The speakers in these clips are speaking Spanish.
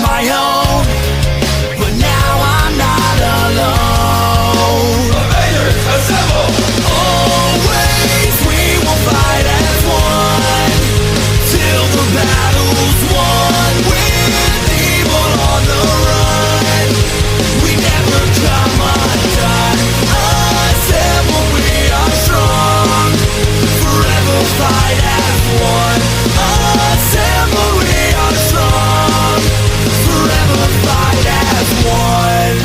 my own, but now I'm not alone. Avengers, assemble! Always we will fight as one, till the battle's won. With evil on the run, we never come undone. Assemble, we are strong, forever fight as one. Assemble, we are strong, forever fight as one.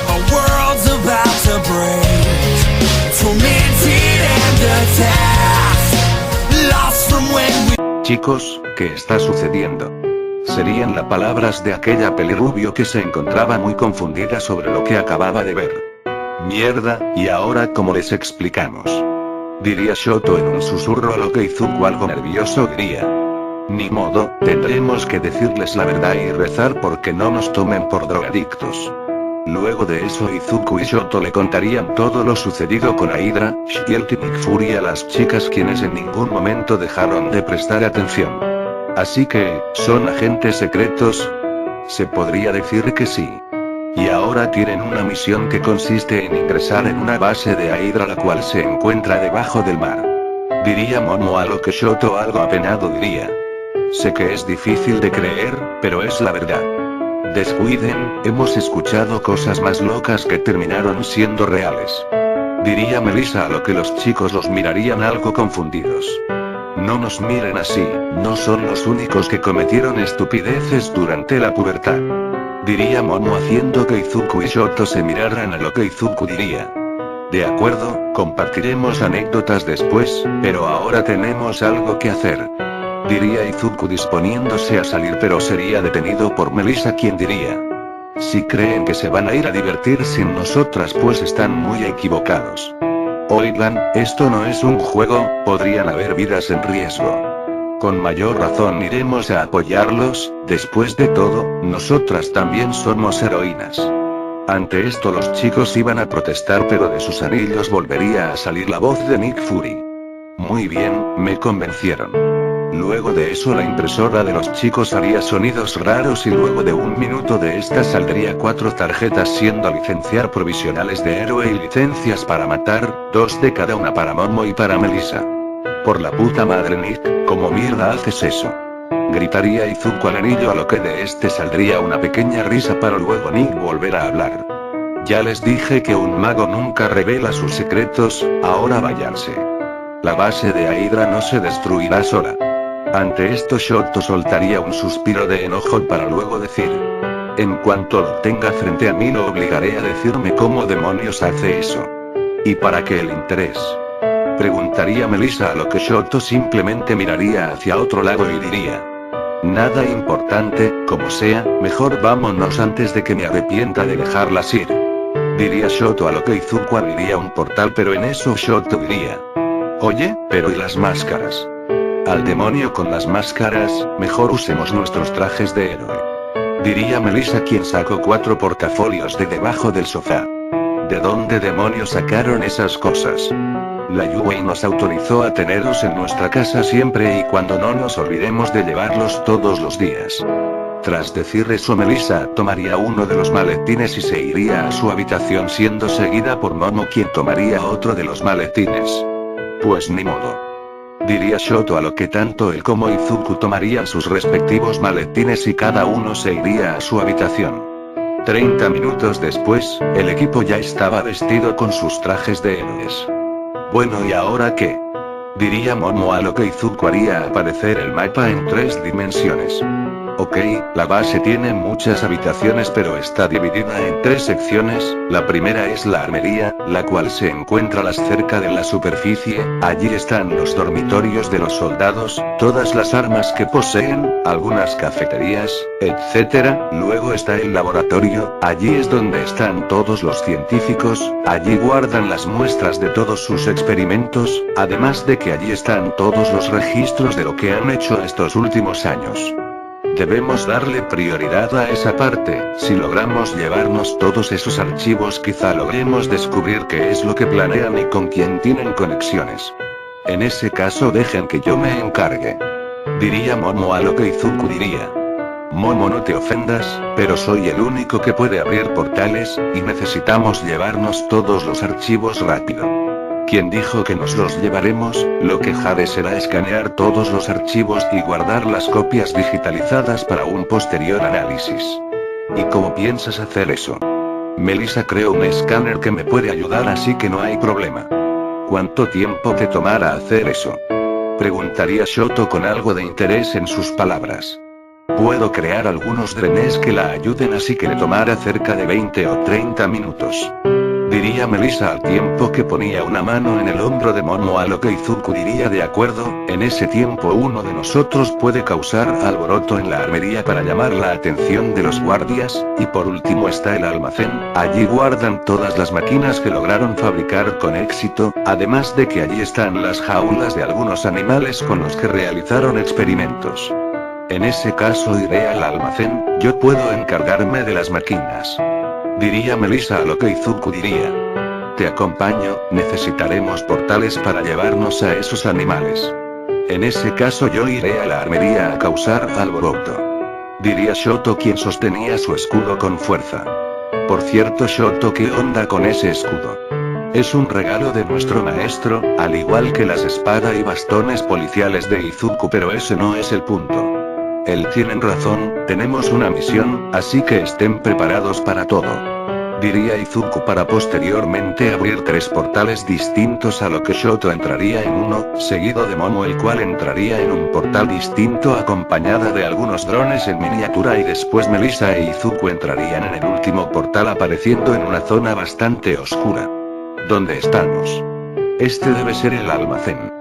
Our world's about to break, tormented and attacked, lost from when we... Chicos, ¿qué está sucediendo? Serían las palabras de aquella pelirrubio que se encontraba muy confundida sobre lo que acababa de ver. Mierda, ¿y ahora cómo les explicamos? Diría Shoto en un susurro, a lo que Izuku algo nervioso diría: ni modo, tendremos que decirles la verdad y rezar porque no nos tomen por drogadictos. Luego de eso Izuku y Shoto le contarían todo lo sucedido con Aidra, Shield y Nick Fury a las chicas, quienes en ningún momento dejaron de prestar atención. Así que, ¿son agentes secretos? Se podría decir que sí. Y ahora tienen una misión que consiste en ingresar en una base de Aidra, la cual se encuentra debajo del mar. Diría Momo, a lo que Shoto algo apenado diría: sé que es difícil de creer, pero es la verdad. Descuiden, hemos escuchado cosas más locas que terminaron siendo reales. Diría Melissa, a lo que los chicos los mirarían algo confundidos. No nos miren así, no son los únicos que cometieron estupideces durante la pubertad. Diría Momo, haciendo que Izuku y Shoto se miraran, a lo que Izuku diría: de acuerdo, compartiremos anécdotas después, pero ahora tenemos algo que hacer. Diría Izuku disponiéndose a salir, pero sería detenido por Melissa, quien diría: si creen que se van a ir a divertir sin nosotras, pues están muy equivocados. Oigan, esto no es un juego, podrían haber vidas en riesgo. Con mayor razón iremos a apoyarlos, después de todo, nosotras también somos heroínas. Ante esto los chicos iban a protestar, pero de sus anillos volvería a salir la voz de Nick Fury. Muy bien, me convencieron. Luego de eso la impresora de los chicos haría sonidos raros y luego de un minuto de esta saldría 4 tarjetas, siendo licenciar provisionales de héroe y licencias para matar, 2 de cada una para Momo y para Melissa. Por la puta madre Nick, ¿cómo mierda haces eso? Gritaría Izuku al anillo, a lo que de este saldría una pequeña risa para luego Nick volver a hablar. Ya les dije que un mago nunca revela sus secretos, ahora váyanse. La base de Aidra no se destruirá sola. Ante esto Shoto soltaría un suspiro de enojo para luego decir: en cuanto lo tenga frente a mí lo obligaré a decirme cómo demonios hace eso. ¿Y para qué el interés? Preguntaría Melissa, a lo que Shoto simplemente miraría hacia otro lado y diría: nada importante, como sea, mejor vámonos antes de que me arrepienta de dejarlas ir. Diría Shoto, a lo que Izuku abriría un portal, pero en eso Shoto diría: oye, pero ¿y las máscaras? Al demonio con las máscaras, mejor usemos nuestros trajes de héroe. Diría Melissa, quien sacó 4 portafolios de debajo del sofá. ¿De dónde demonios sacaron esas cosas? La Yui nos autorizó a tenerlos en nuestra casa siempre y cuando no nos olvidemos de llevarlos todos los días. Tras decir eso, Melissa tomaría uno de los maletines y se iría a su habitación, siendo seguida por Momo, quien tomaría otro de los maletines. Pues ni modo. Diría Shoto, a lo que tanto él como Izuku tomarían sus respectivos maletines y cada uno se iría a su habitación. 30 minutos después, el equipo ya estaba vestido con sus trajes de héroes. Bueno, ¿y ahora qué? Diría Momo, a lo que Izuku haría aparecer el mapa en 3 dimensiones. Ok, la base tiene muchas habitaciones, pero está dividida en 3 secciones. La primera es la armería, la cual se encuentra más cerca de la superficie. Allí están los dormitorios de los soldados, todas las armas que poseen, algunas cafeterías, etc. Luego está el laboratorio, allí es donde están todos los científicos, allí guardan las muestras de todos sus experimentos, además de que allí están todos los registros de lo que han hecho estos últimos años. Debemos darle prioridad a esa parte. Si logramos llevarnos todos esos archivos, quizá logremos descubrir qué es lo que planean y con quién tienen conexiones. En ese caso dejen que yo me encargue. Diría Momo a lo que Izuku diría. Momo, no te ofendas, pero soy el único que puede abrir portales, y necesitamos llevarnos todos los archivos rápido. ¿Quién dijo que nos los llevaremos? Lo que haré será escanear todos los archivos y guardar las copias digitalizadas para un posterior análisis. ¿Y cómo piensas hacer eso? Melissa creó un escáner que me puede ayudar, así que no hay problema. ¿Cuánto tiempo te tomará hacer eso? Preguntaría Shoto con algo de interés en sus palabras. Puedo crear algunos drenes que la ayuden, así que le tomará cerca de 20 o 30 minutos. Diría Melissa al tiempo que ponía una mano en el hombro de Momo, a lo que Izuku diría de acuerdo. En ese tiempo uno de nosotros puede causar alboroto en la armería para llamar la atención de los guardias, y por último está el almacén. Allí guardan todas las máquinas que lograron fabricar con éxito, además de que allí están las jaulas de algunos animales con los que realizaron experimentos. En ese caso iré al almacén, yo puedo encargarme de las máquinas. Diría Melissa a lo que Izuku diría. Te acompaño, necesitaremos portales para llevarnos a esos animales. En ese caso yo iré a la armería a causar alboroto. Diría Shoto, quien sostenía su escudo con fuerza. Por cierto, Shoto, ¿qué onda con ese escudo? Es un regalo de nuestro maestro, al igual que las espadas y bastones policiales de Izuku, pero ese no es el punto. Tienen razón, tenemos una misión, así que estén preparados para todo. Diría Izuku para posteriormente abrir 3 portales distintos, a lo que Shoto entraría en uno, seguido de Momo, el cual entraría en un portal distinto acompañada de algunos drones en miniatura, y después Melissa e Izuku entrarían en el último portal, apareciendo en una zona bastante oscura. ¿Dónde estamos? Este debe ser el almacén.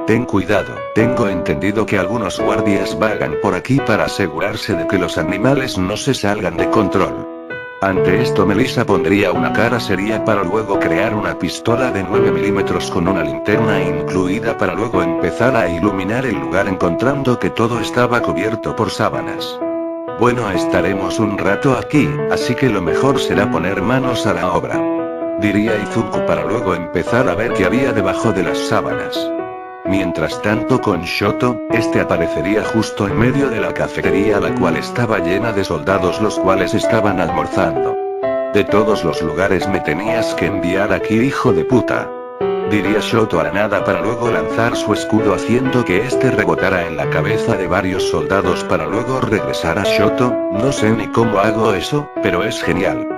Ten cuidado, tengo entendido que algunos guardias vagan por aquí para asegurarse de que los animales no se salgan de control. Ante esto Melissa pondría una cara seria para luego crear una pistola de 9 milímetros con una linterna incluida para luego empezar a iluminar el lugar, encontrando que todo estaba cubierto por sábanas. Bueno, estaremos un rato aquí, así que lo mejor será poner manos a la obra. Diría Izuku para luego empezar a ver qué había debajo de las sábanas. Mientras tanto con Shoto, aparecería justo en medio de la cafetería, la cual estaba llena de soldados, los cuales estaban almorzando. De todos los lugares me tenías que enviar aquí, hijo de puta. Diría Shoto a la nada para luego lanzar su escudo, haciendo que rebotara en la cabeza de varios soldados para luego regresar a Shoto. No sé ni cómo hago eso, pero es genial.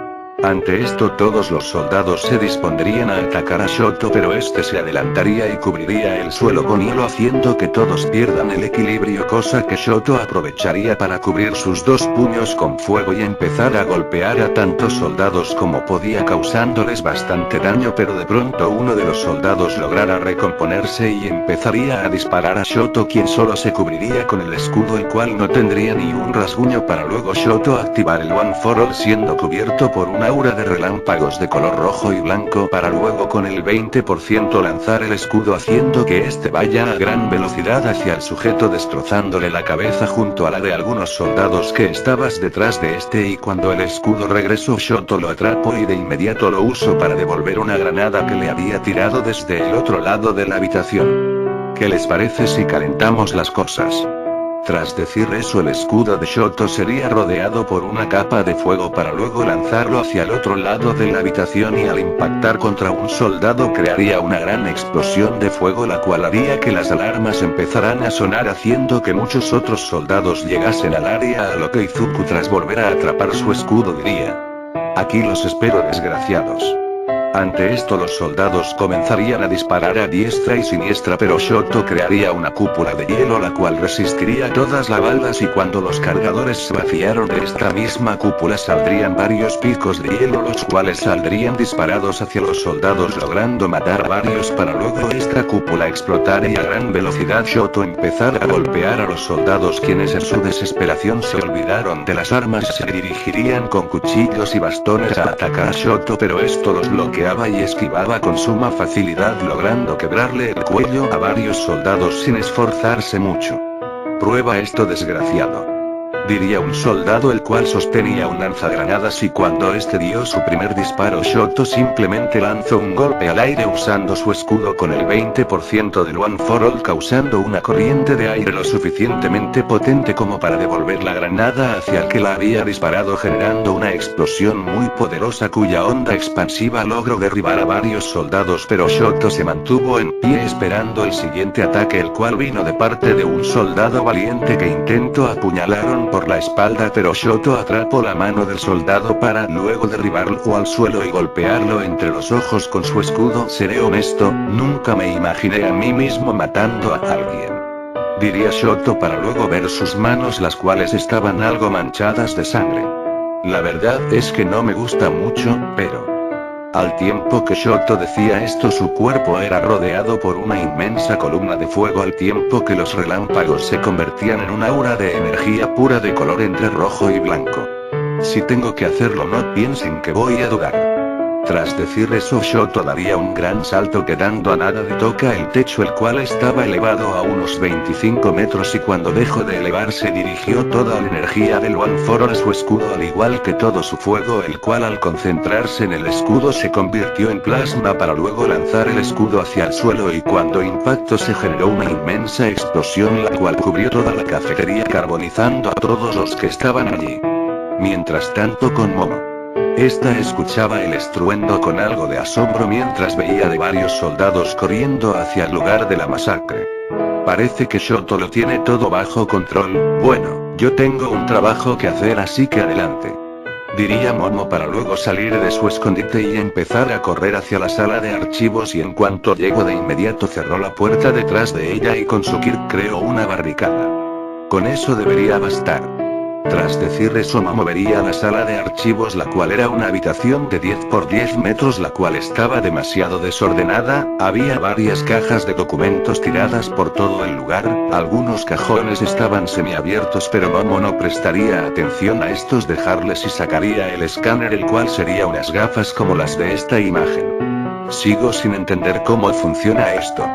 Ante esto todos los soldados se dispondrían a atacar a Shoto, pero se adelantaría y cubriría el suelo con hielo, haciendo que todos pierdan el equilibrio, cosa que Shoto aprovecharía para cubrir sus 2 puños con fuego y empezar a golpear a tantos soldados como podía, causándoles bastante daño, pero de pronto uno de los soldados lograra recomponerse y empezaría a disparar a Shoto, quien solo se cubriría con el escudo, el cual no tendría ni un rasguño, para luego Shoto activar el One for All, siendo cubierto por una aura de relámpagos de color rojo y blanco, para luego con el 20% lanzar el escudo, haciendo que vaya a gran velocidad hacia el sujeto, destrozándole la cabeza junto a la de algunos soldados que estabas detrás de y cuando el escudo regresó, Shoto lo atrapó y de inmediato lo usó para devolver una granada que le había tirado desde el otro lado de la habitación. ¿Qué les parece si calentamos las cosas? Tras decir eso, el escudo de Shoto sería rodeado por una capa de fuego para luego lanzarlo hacia el otro lado de la habitación, y al impactar contra un soldado crearía una gran explosión de fuego, la cual haría que las alarmas empezaran a sonar, haciendo que muchos otros soldados llegasen al área, a lo que Izuku, tras volver a atrapar su escudo, diría: aquí los espero, desgraciados. Ante esto los soldados comenzarían a disparar a diestra y siniestra, pero Shoto crearía una cúpula de hielo la cual resistiría todas las balas, y cuando los cargadores se vaciaron de esta misma cúpula saldrían varios picos de hielo, los cuales saldrían disparados hacia los soldados, logrando matar a varios, para luego esta cúpula explotar y a gran velocidad Shoto empezar a golpear a los soldados, quienes en su desesperación se olvidaron de las armas y se dirigirían con cuchillos y bastones a atacar a Shoto, pero esto los bloqueaba y esquivaba con suma facilidad, logrando quebrarle el cuello a varios soldados sin esforzarse mucho. Prueba esto, desgraciado. diría un soldado el cual sostenía un lanzagranadas, y cuando este dio su primer disparo, Shoto simplemente lanzó un golpe al aire usando su escudo con el 20% del One for All, causando una corriente de aire lo suficientemente potente como para devolver la granada hacia el que la había disparado, generando una explosión muy poderosa cuya onda expansiva logró derribar a varios soldados, pero Shoto se mantuvo en pie esperando el siguiente ataque, el cual vino de parte de un soldado valiente que intentó apuñalaron por la espalda, pero Shoto atrapó la mano del soldado para luego derribarlo al suelo y golpearlo entre los ojos con su escudo. Seré honesto, nunca me imaginé a mí mismo matando a alguien, diría Shoto para luego ver sus manos, las cuales estaban algo manchadas de sangre. La verdad es que no me gusta mucho, pero... Al tiempo que Shoto decía esto, su cuerpo era rodeado por una inmensa columna de fuego, al tiempo que los relámpagos se convertían en un aura de energía pura de color entre rojo y blanco. Si tengo que hacerlo, no piensen que voy a dudar. Tras decir eso, Shoto daría un gran salto, quedando a nada de toca el techo, el cual estaba elevado a unos 25 metros, y cuando dejó de elevarse dirigió toda la energía del One for All a su escudo, al igual que todo su fuego, el cual al concentrarse en el escudo se convirtió en plasma para luego lanzar el escudo hacia el suelo, y cuando impactó se generó una inmensa explosión, la cual cubrió toda la cafetería carbonizando a todos los que estaban allí. Mientras tanto, con Momo, esta escuchaba el estruendo con algo de asombro mientras veía de varios soldados corriendo hacia el lugar de la masacre. Parece que Shoto lo tiene todo bajo control. Bueno, yo tengo un trabajo que hacer, así que adelante, diría Momo para luego salir de su escondite y empezar a correr hacia la sala de archivos, y en cuanto llegó de inmediato cerró la puerta detrás de ella y con su Kirk creó una barricada. Con eso debería bastar. Tras decir eso, Momo vería la sala de archivos, la cual era una habitación de 10 por 10 metros, la cual estaba demasiado desordenada. Había varias cajas de documentos tiradas por todo el lugar, algunos cajones estaban semiabiertos, pero Momo no prestaría atención a estos, dejarles y sacaría el escáner, el cual sería unas gafas como las de esta imagen. Sigo sin entender cómo funciona esto,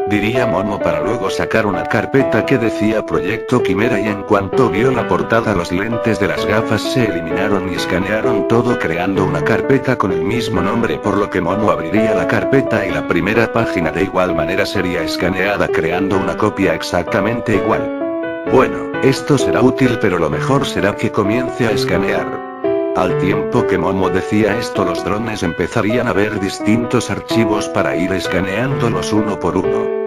diría Momo para luego sacar una carpeta que decía Proyecto Quimera, y en cuanto vio la portada los lentes de las gafas se eliminaron y escanearon todo creando una carpeta con el mismo nombre, por lo que Momo abriría la carpeta y la primera página de igual manera sería escaneada creando una copia exactamente igual. Bueno, esto será útil, pero lo mejor será que comience a escanear. Al tiempo que Momo decía esto, los drones empezarían a ver distintos archivos para ir escaneándolos uno por uno.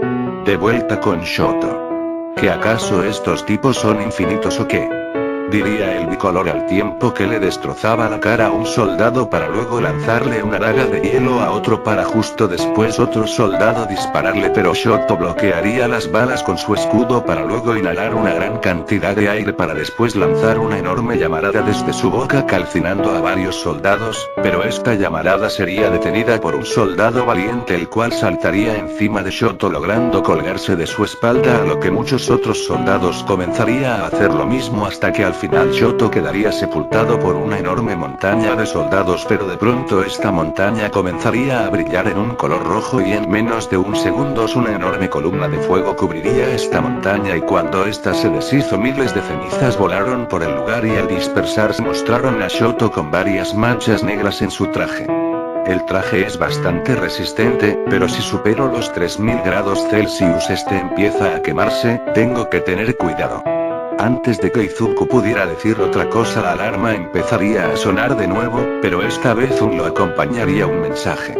De vuelta con Shoto. ¿Que acaso estos tipos son infinitos o qué?, diría el bicolor al tiempo que le destrozaba la cara a un soldado para luego lanzarle una daga de hielo a otro para justo después otro soldado dispararle, pero Shoto bloquearía las balas con su escudo para luego inhalar una gran cantidad de aire para después lanzar una enorme llamarada desde su boca calcinando a varios soldados, pero esta llamarada sería detenida por un soldado valiente, el cual saltaría encima de Shoto logrando colgarse de su espalda, a lo que muchos otros soldados comenzaría a hacer lo mismo hasta que al final Shoto quedaría sepultado por una enorme montaña de soldados, pero de pronto esta montaña comenzaría a brillar en un color rojo y en menos de un segundo una enorme columna de fuego cubriría esta montaña, y cuando esta se deshizo miles de cenizas volaron por el lugar y al dispersarse mostraron a Shoto con varias manchas negras en su traje. El traje es bastante resistente, pero si supero los 3000 grados Celsius este empieza a quemarse, tengo que tener cuidado. Antes de que Izuku pudiera decir otra cosa, la alarma empezaría a sonar de nuevo, pero esta vez lo acompañaría un mensaje.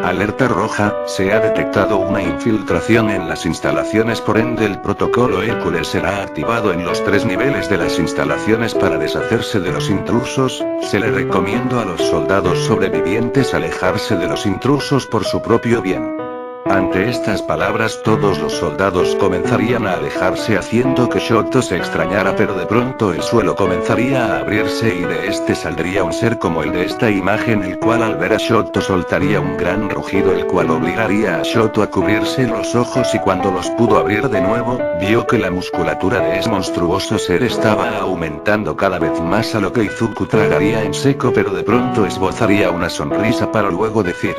Alerta roja, se ha detectado una infiltración en las instalaciones, por ende el protocolo Hércules será activado en los 3 niveles de las instalaciones para deshacerse de los intrusos. Se le recomienda a los soldados sobrevivientes alejarse de los intrusos por su propio bien. Ante estas palabras todos los soldados comenzarían a alejarse haciendo que Shoto se extrañara, pero de pronto el suelo comenzaría a abrirse y de este saldría un ser como el de esta imagen, el cual al ver a Shoto soltaría un gran rugido, el cual obligaría a Shoto a cubrirse los ojos, y cuando los pudo abrir de nuevo, vio que la musculatura de ese monstruoso ser estaba aumentando cada vez más, a lo que Izuku tragaría en seco, pero de pronto esbozaría una sonrisa para luego decir: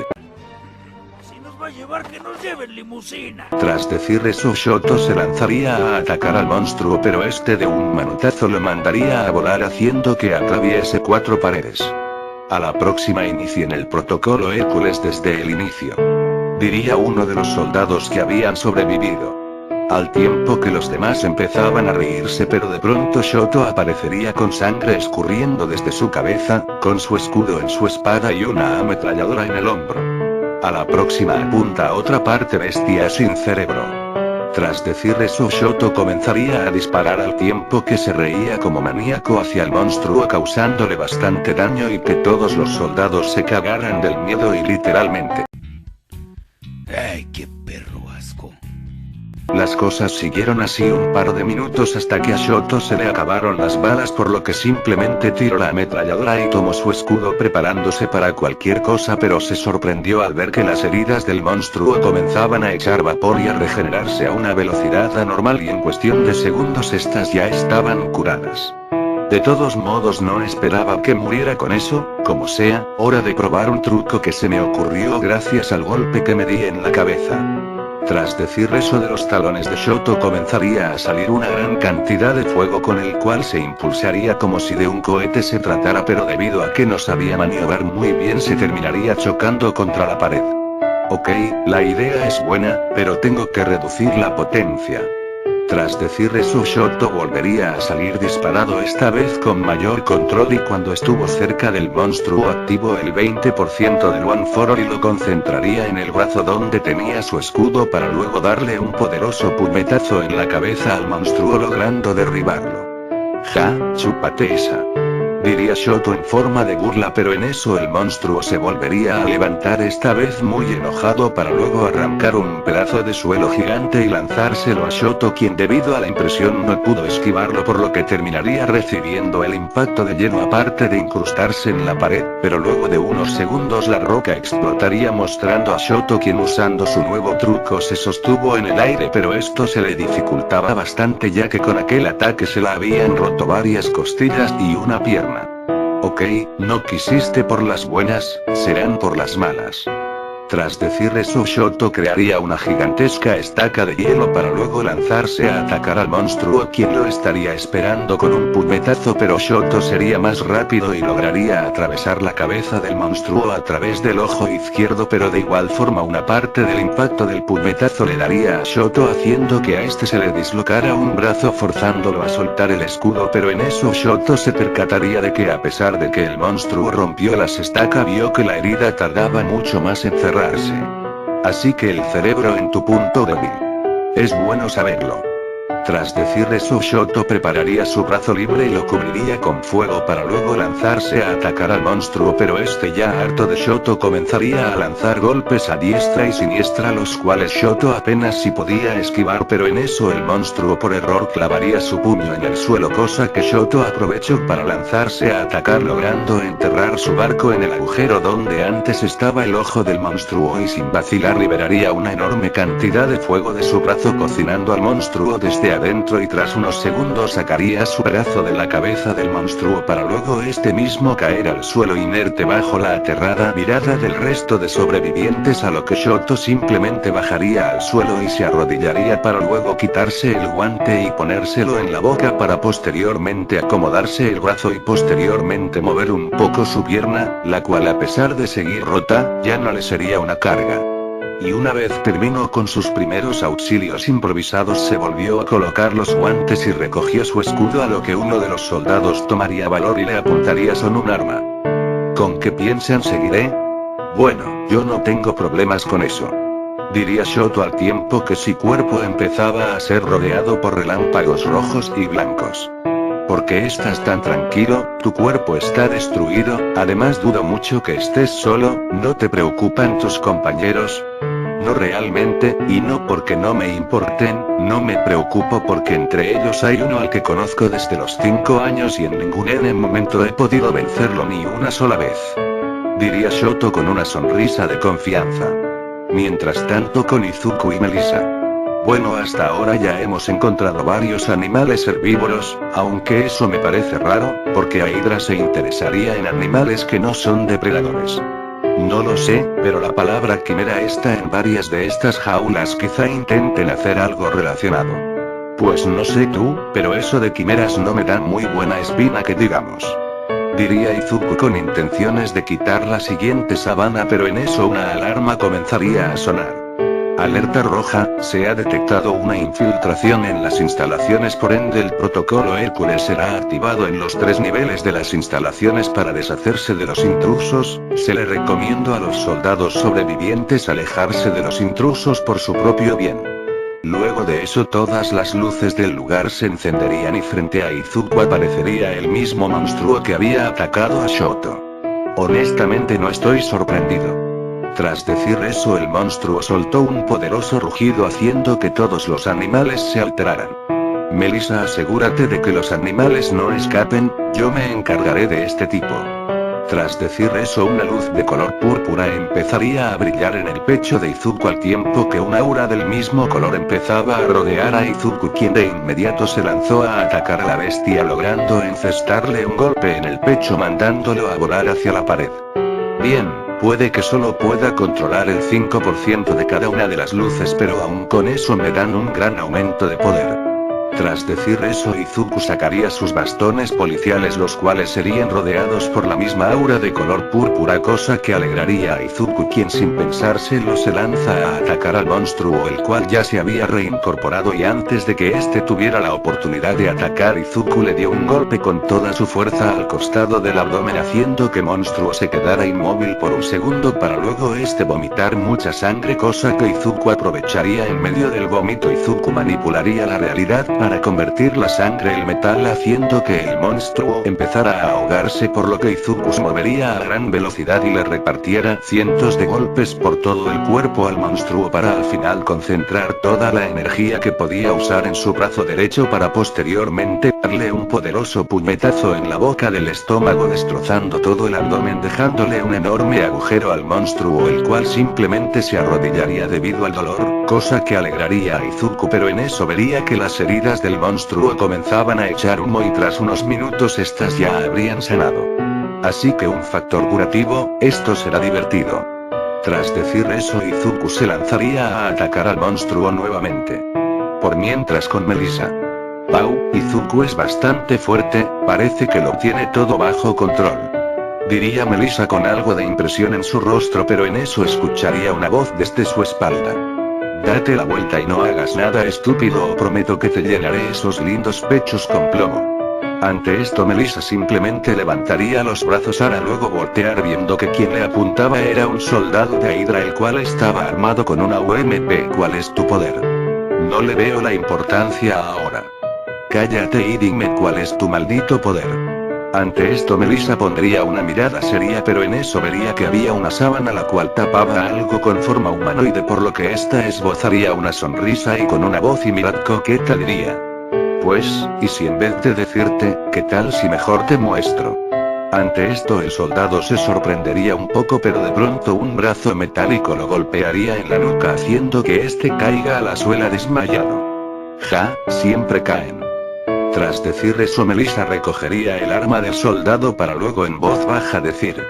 llevar, que nos lleve. en limusina. Tras decir eso, Shoto se lanzaría a atacar al monstruo, pero este de un manotazo lo mandaría a volar haciendo que atraviese 4 paredes. A la próxima inicien el protocolo Hércules desde el inicio, diría uno de los soldados que habían sobrevivido. Al tiempo que los demás empezaban a reírse, pero de pronto Shoto aparecería con sangre escurriendo desde su cabeza, con su escudo en su espada y una ametralladora en el hombro. A la próxima apunta a otra parte bestia sin cerebro. Tras decir eso, Shoto comenzaría a disparar al tiempo que se reía como maníaco hacia el monstruo, causándole bastante daño y que todos los soldados se cagaran del miedo y literalmente. ¡Ay, qué perro asco! Las cosas siguieron así un par de minutos hasta que a Shoto se le acabaron las balas, por lo que simplemente tiró la ametralladora y tomó su escudo preparándose para cualquier cosa, pero se sorprendió al ver que las heridas del monstruo comenzaban a echar vapor y a regenerarse a una velocidad anormal, y en cuestión de segundos estas ya estaban curadas. De todos modos no esperaba que muriera con eso. Como sea, hora de probar un truco que se me ocurrió gracias al golpe que me di en la cabeza. Tras decir eso, de los talones de Shoto comenzaría a salir una gran cantidad de fuego con el cual se impulsaría como si de un cohete se tratara, pero debido a que no sabía maniobrar muy bien se terminaría chocando contra la pared. Ok, la idea es buena, pero tengo que reducir la potencia. Tras decir eso, Shoto volvería a salir disparado, esta vez con mayor control, y cuando estuvo cerca del monstruo activó el 20% del One for All y lo concentraría en el brazo donde tenía su escudo para luego darle un poderoso puñetazo en la cabeza al monstruo, logrando derribarlo. Ja, chúpate esa, diría Shoto en forma de burla, pero en eso el monstruo se volvería a levantar, esta vez muy enojado, para luego arrancar un pedazo de suelo gigante y lanzárselo a Shoto, quien debido a la impresión no pudo esquivarlo, por lo que terminaría recibiendo el impacto de lleno, aparte de incrustarse en la pared, pero luego de unos segundos la roca explotaría mostrando a Shoto, quien usando su nuevo truco se sostuvo en el aire, pero esto se le dificultaba bastante ya que con aquel ataque se le habían roto varias costillas y una pierna. Ok, no quisiste por las buenas, serán por las malas. Tras decir eso, Shoto crearía una gigantesca estaca de hielo para luego lanzarse a atacar al monstruo, quien lo estaría esperando con un puñetazo, pero Shoto sería más rápido y lograría atravesar la cabeza del monstruo a través del ojo izquierdo, pero de igual forma una parte del impacto del puñetazo le daría a Shoto, haciendo que a este se le dislocara un brazo, forzándolo a soltar el escudo, pero en eso Shoto se percataría de que a pesar de que el monstruo rompió las estacas, vio que la herida tardaba mucho más en cerrarse. Así que el cerebro en tu punto débil. Es bueno saberlo. Tras decir eso, Shoto prepararía su brazo libre y lo cubriría con fuego para luego lanzarse a atacar al monstruo, pero este, ya harto de Shoto, comenzaría a lanzar golpes a diestra y siniestra, los cuales Shoto apenas si podía esquivar, pero en eso el monstruo por error clavaría su puño en el suelo, cosa que Shoto aprovechó para lanzarse a atacar, logrando enterrar su barco en el agujero donde antes estaba el ojo del monstruo, y sin vacilar liberaría una enorme cantidad de fuego de su brazo, cocinando al monstruo desde adentro, y tras unos segundos sacaría su brazo de la cabeza del monstruo para luego este mismo caer al suelo inerte bajo la aterrada mirada del resto de sobrevivientes, a lo que Shoto simplemente bajaría al suelo y se arrodillaría para luego quitarse el guante y ponérselo en la boca para posteriormente acomodarse el brazo y posteriormente mover un poco su pierna, la cual a pesar de seguir rota, ya no le sería una carga. Y una vez terminó con sus primeros auxilios improvisados, se volvió a colocar los guantes y recogió su escudo, a lo que uno de los soldados tomaría valor y le apuntaría con un arma. ¿Con qué piensan seguiré? Bueno, yo no tengo problemas con eso, diría Shoto al tiempo que su cuerpo empezaba a ser rodeado por relámpagos rojos y blancos. ¿Por qué estás tan tranquilo? Tu cuerpo está destruido, además dudo mucho que estés solo. ¿No te preocupan tus compañeros? No realmente, y no porque no me importen, no me preocupo porque entre ellos hay uno al que conozco desde los 5 años y en ningún momento he podido vencerlo ni una sola vez, diría Shoto con una sonrisa de confianza. Mientras tanto, con Izuku y Melissa. Bueno, hasta ahora ya hemos encontrado varios animales herbívoros, aunque eso me parece raro, porque Hydra se interesaría en animales que no son depredadores. No lo sé, pero la palabra quimera está en varias de estas jaulas, quizá intenten hacer algo relacionado. Pues no sé tú, pero eso de quimeras no me da muy buena espina que digamos. Diría Izuku con intenciones de quitar la siguiente sábana, pero en eso una alarma comenzaría a sonar. Alerta roja, se ha detectado una infiltración en las instalaciones, por ende el protocolo Hércules será activado en los 3 niveles de las instalaciones para deshacerse de los intrusos. Se le recomienda a los soldados sobrevivientes alejarse de los intrusos por su propio bien. Luego de eso todas las luces del lugar se encenderían y frente a Izuku aparecería el mismo monstruo que había atacado a Shoto. Honestamente no estoy sorprendido. Tras decir eso el monstruo soltó un poderoso rugido haciendo que todos los animales se alteraran. Melissa, asegúrate de que los animales no escapen, yo me encargaré de este tipo. Tras decir eso una luz de color púrpura empezaría a brillar en el pecho de Izuku al tiempo que un aura del mismo color empezaba a rodear a Izuku, quien de inmediato se lanzó a atacar a la bestia logrando encestarle un golpe en el pecho mandándolo a volar hacia la pared. Bien, puede que solo pueda controlar el 5% de cada una de las luces, pero aún con eso me dan un gran aumento de poder. Tras decir eso Izuku sacaría sus bastones policiales, los cuales serían rodeados por la misma aura de color púrpura, cosa que alegraría a Izuku, quien sin pensárselo se lanza a atacar al monstruo, el cual ya se había reincorporado, y antes de que éste tuviera la oportunidad de atacar Izuku le dio un golpe con toda su fuerza al costado del abdomen haciendo que monstruo se quedara inmóvil por un segundo para luego vomitar mucha sangre, cosa que Izuku aprovecharía. En medio del vómito Izuku manipularía la realidad para convertir la sangre en metal haciendo que el monstruo empezara a ahogarse, por lo que Izuku se movería a gran velocidad y le repartiera cientos de golpes por todo el cuerpo al monstruo para al final concentrar toda la energía que podía usar en su brazo derecho para posteriormente darle un poderoso puñetazo en la boca del estómago, destrozando todo el abdomen dejándole un enorme agujero al monstruo, el cual simplemente se arrodillaría debido al dolor, cosa que alegraría a Izuku, pero en eso vería que las heridas del monstruo comenzaban a echar humo y tras unos minutos estas ya habrían sanado. Así que un factor curativo, esto será divertido. Tras decir eso Izuku se lanzaría a atacar al monstruo nuevamente. Por mientras con Melissa. Pau, Izuku es bastante fuerte, parece que lo tiene todo bajo control. Diría Melissa con algo de impresión en su rostro, pero en eso escucharía una voz desde su espalda. Date la vuelta y no hagas nada estúpido o prometo que te llenaré esos lindos pechos con plomo. Ante esto Melissa simplemente levantaría los brazos para luego voltear viendo que quien le apuntaba era un soldado de Hydra, el cual estaba armado con una UMP. ¿Cuál es tu poder? No le veo la importancia ahora. Cállate y dime cuál es tu maldito poder. Ante esto Melissa pondría una mirada seria, pero en eso vería que había una sábana la cual tapaba algo con forma humanoide, por lo que ésta esbozaría una sonrisa y con una voz y mirada coqueta diría: pues, ¿y si en vez de decirte, qué tal si mejor te muestro? Ante esto el soldado se sorprendería un poco, pero de pronto un brazo metálico lo golpearía en la nuca haciendo que éste caiga a la suela desmayado. Ja, siempre caen. Tras decir eso Melissa recogería el arma del soldado para luego en voz baja decir: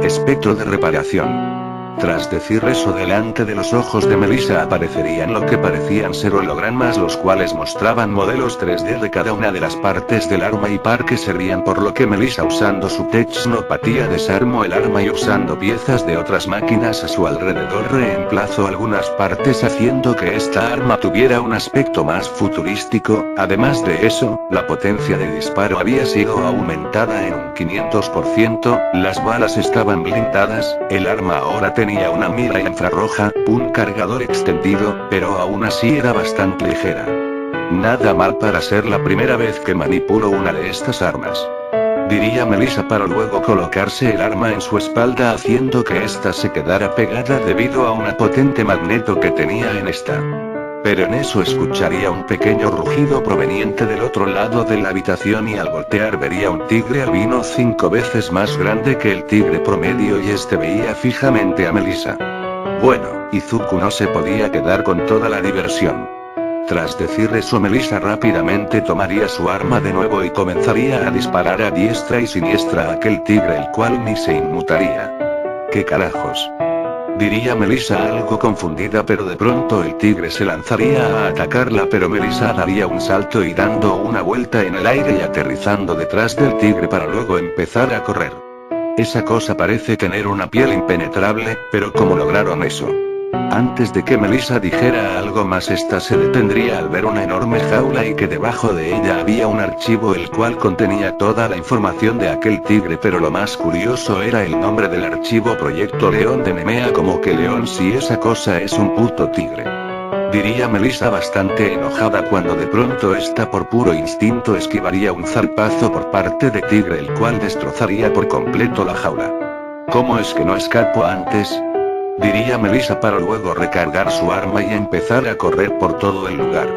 espectro de reparación. Tras decir eso delante de los ojos de Melissa aparecerían lo que parecían ser hologramas, los cuales mostraban modelos 3D de cada una de las partes del arma y par que servían, por lo que Melissa usando su technopatía desarmó el arma y usando piezas de otras máquinas a su alrededor reemplazó algunas partes haciendo que esta arma tuviera un aspecto más futurístico. Además de eso, la potencia de disparo había sido aumentada en un 500%, las balas estaban blindadas, el arma ahora tenía una mira infrarroja, un cargador extendido, pero aún así era bastante ligera. Nada mal para ser la primera vez que manipulo una de estas armas. Diría Melissa para luego colocarse el arma en su espalda haciendo que ésta se quedara pegada debido a una potente magneto que tenía en esta. Pero en eso escucharía un pequeño rugido proveniente del otro lado de la habitación y al voltear vería un tigre albino 5 veces más grande que el tigre promedio y este veía fijamente a Melissa. Bueno, Izuku no se podía quedar con toda la diversión. Tras decir eso Melissa rápidamente tomaría su arma de nuevo y comenzaría a disparar a diestra y siniestra a aquel tigre, el cual ni se inmutaría. ¿Qué carajos?, diría Melissa algo confundida, pero de pronto el tigre se lanzaría a atacarla, pero Melissa daría un salto y dando una vuelta en el aire y aterrizando detrás del tigre para luego empezar a correr. Esa cosa parece tener una piel impenetrable, pero ¿cómo lograron eso? Antes de que Melissa dijera algo más, esta se detendría al ver una enorme jaula y que debajo de ella había un archivo el cual contenía toda la información de aquel tigre, pero lo más curioso era el nombre del archivo: Proyecto León de Nemea. Como que león si esa cosa es un puto tigre, diría Melissa bastante enojada, cuando de pronto esta por puro instinto esquivaría un zarpazo por parte de tigre, el cual destrozaría por completo la jaula. ¿Cómo es que no escapó antes?, diría Melissa para luego recargar su arma y empezar a correr por todo el lugar.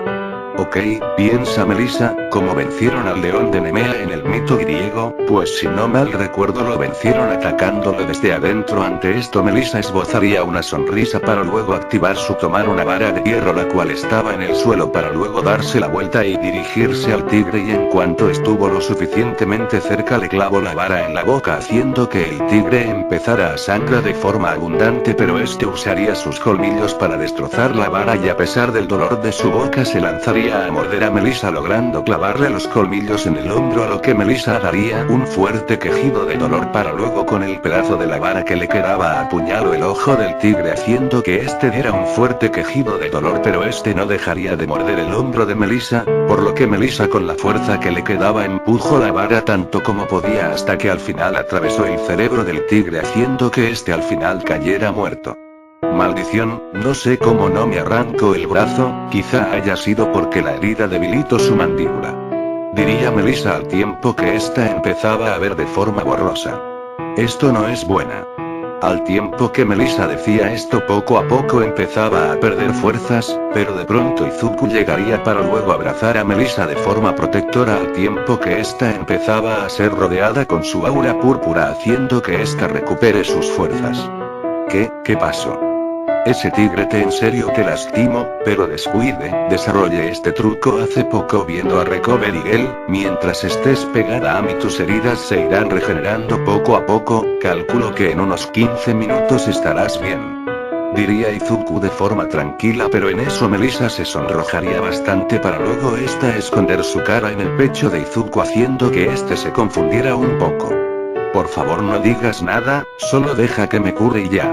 Ok, piensa Melissa, ¿cómo vencieron al león de Nemea en el mito griego? Pues si no mal recuerdo lo vencieron atacándolo desde adentro. Ante esto Melissa esbozaría una sonrisa para luego activar su tomar una vara de hierro la cual estaba en el suelo, para luego darse la vuelta y dirigirse al tigre, y en cuanto estuvo lo suficientemente cerca le clavó la vara en la boca, haciendo que el tigre empezara a sangrar de forma abundante, pero este usaría sus colmillos para destrozar la vara y a pesar del dolor de su boca se lanzaría a morder a Melissa, logrando clavarle los colmillos en el hombro, a lo que Melissa daría un fuerte quejido de dolor para luego con el pedazo de la vara que le quedaba apuñaló el ojo del tigre, haciendo que este diera un fuerte quejido de dolor, pero este no dejaría de morder el hombro de Melissa, por lo que Melissa con la fuerza que le quedaba empujó la vara tanto como podía hasta que al final atravesó el cerebro del tigre, haciendo que este al final cayera muerto. Maldición, no sé cómo no me arrancó el brazo, quizá haya sido porque la herida debilitó su mandíbula, diría Melissa al tiempo que ésta empezaba a ver de forma borrosa. Esto no es buena. Al tiempo que Melissa decía esto, poco a poco empezaba a perder fuerzas, pero de pronto Izuku llegaría para luego abrazar a Melissa de forma protectora, al tiempo que ésta empezaba a ser rodeada con su aura púrpura, haciendo que ésta recupere sus fuerzas. ¿Qué pasó? Ese tigre en serio te lastimó, pero descuide, desarrollé este truco hace poco viendo a Recovery Girl. Mientras estés pegada a mí tus heridas se irán regenerando poco a poco, calculo que en unos 15 minutos estarás bien, diría Izuku de forma tranquila, pero en eso Melissa se sonrojaría bastante para luego esta esconder su cara en el pecho de Izuku, haciendo que este se confundiera un poco. Por favor no digas nada, solo deja que me cure y ya.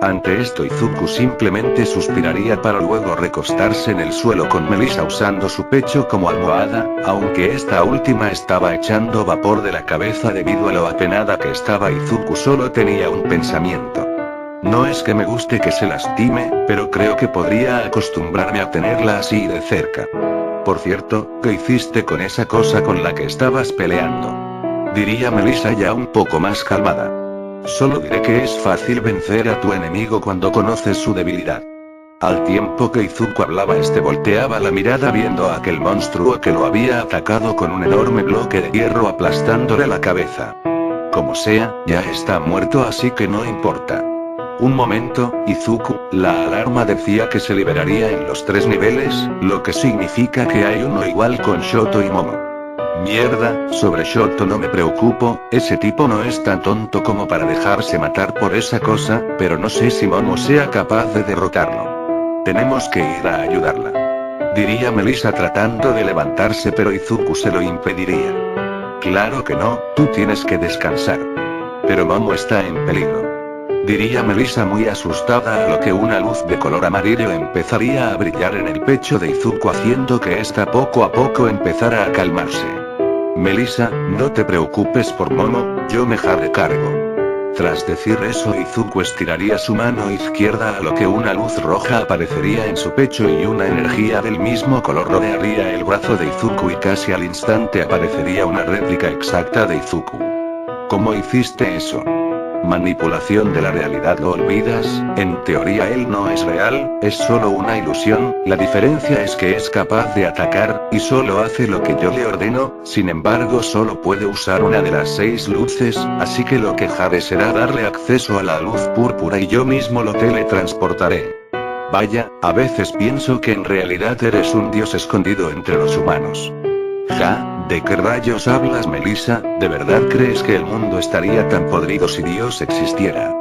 Ante esto Izuku simplemente suspiraría para luego recostarse en el suelo con Melissa usando su pecho como almohada, aunque esta última estaba echando vapor de la cabeza debido a lo apenada que estaba. Izuku solo tenía un pensamiento: no es que me guste que se lastime, pero creo que podría acostumbrarme a tenerla así de cerca. Por cierto, ¿qué hiciste con esa cosa con la que estabas peleando?, diría Melissa ya un poco más calmada. Solo diré que es fácil vencer a tu enemigo cuando conoces su debilidad. Al tiempo que Izuku hablaba, este volteaba la mirada viendo a aquel monstruo que lo había atacado con un enorme bloque de hierro, aplastándole la cabeza. Como sea, ya está muerto, así que no importa. Un momento, Izuku, la alarma decía que se liberaría en los 3 niveles, lo que significa que hay uno igual con Shoto y Momo. Mierda, sobre Shoto no me preocupo, ese tipo no es tan tonto como para dejarse matar por esa cosa, pero no sé si Momo sea capaz de derrotarlo. Tenemos que ir a ayudarla, diría Melissa tratando de levantarse, pero Izuku se lo impediría. Claro que no, tú tienes que descansar. Pero Momo está en peligro, diría Melissa muy asustada, a lo que una luz de color amarillo empezaría a brillar en el pecho de Izuku, haciendo que ésta poco a poco empezara a calmarse. Melissa, no te preocupes por Momo, yo me haré cargo. Tras decir eso, Izuku estiraría su mano izquierda, a lo que una luz roja aparecería en su pecho y una energía del mismo color rodearía el brazo de Izuku, y casi al instante aparecería una réplica exacta de Izuku. ¿Cómo hiciste eso? Manipulación de la realidad, ¿lo olvidas? En teoría él no es real, es solo una ilusión, la diferencia es que es capaz de atacar, y solo hace lo que yo le ordeno, sin embargo solo puede usar una de las 6 luces, así que lo que haré será darle acceso a la luz púrpura y yo mismo lo teletransportaré. Vaya, a veces pienso que en realidad eres un dios escondido entre los humanos. ¿De qué rayos hablas, Melissa? ¿De verdad crees que el mundo estaría tan podrido si Dios existiera?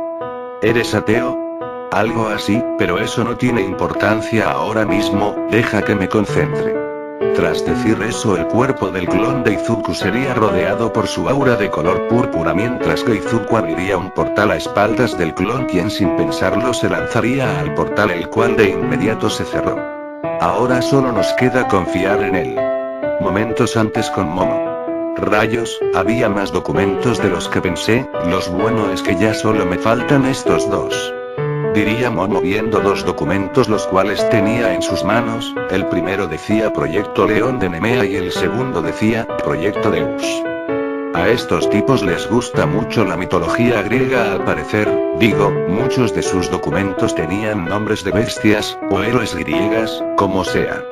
¿Eres ateo? Algo así, pero eso no tiene importancia ahora mismo, deja que me concentre. Tras decir eso, el cuerpo del clon de Izuku sería rodeado por su aura de color púrpura, mientras que Izuku abriría un portal a espaldas del clon, quien sin pensarlo se lanzaría al portal, el cual de inmediato se cerró. Ahora solo nos queda confiar en él. Momentos antes con Momo. Rayos, había más documentos de los que pensé, lo bueno es que ya solo me faltan estos dos. Diría Momo viendo dos documentos los cuales tenía en sus manos, el primero decía Proyecto León de Nemea y el segundo decía, Proyecto Deus. A estos tipos les gusta mucho la mitología griega al parecer, digo, muchos de sus documentos tenían nombres de bestias, o héroes griegas, como sea.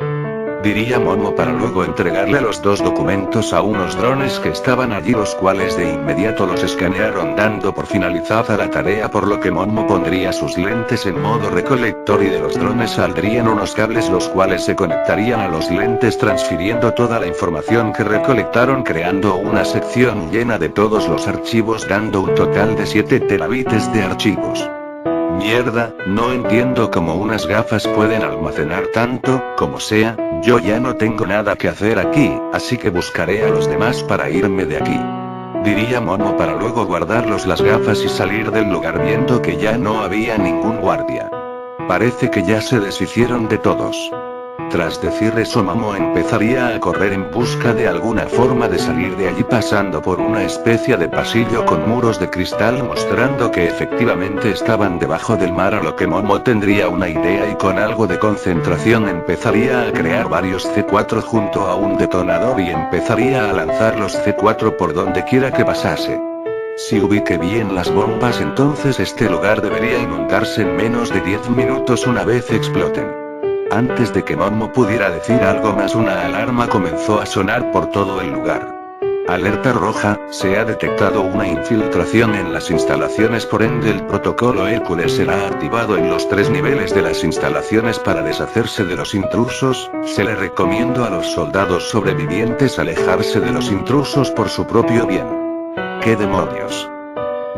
Diría Momo para luego entregarle los dos documentos a unos drones que estaban allí, los cuales de inmediato los escanearon dando por finalizada la tarea, por lo que Momo pondría sus lentes en modo recolector y de los drones saldrían unos cables los cuales se conectarían a los lentes transfiriendo toda la información que recolectaron, creando una sección llena de todos los archivos, dando un total de 7 terabytes de archivos. Mierda, no entiendo cómo unas gafas pueden almacenar tanto, como sea, yo ya no tengo nada que hacer aquí, así que buscaré a los demás para irme de aquí. Diría Momo para luego guardarlos las gafas y salir del lugar viendo que ya no había ningún guardia. Parece que ya se deshicieron de todos. Tras decir eso, Momo empezaría a correr en busca de alguna forma de salir de allí, pasando por una especie de pasillo con muros de cristal mostrando que efectivamente estaban debajo del mar, a lo que Momo tendría una idea y con algo de concentración empezaría a crear varios C4 junto a un detonador y empezaría a lanzar los C4 por donde quiera que pasase. Si ubique bien las bombas, entonces este lugar debería inundarse en menos de 10 minutos una vez exploten. Antes de que Momo pudiera decir algo más, una alarma comenzó a sonar por todo el lugar. Alerta roja, se ha detectado una infiltración en las instalaciones, por ende el protocolo Hércules será activado en los 3 niveles de las instalaciones para deshacerse de los intrusos. Se le recomienda a los soldados sobrevivientes alejarse de los intrusos por su propio bien. ¿Qué demonios?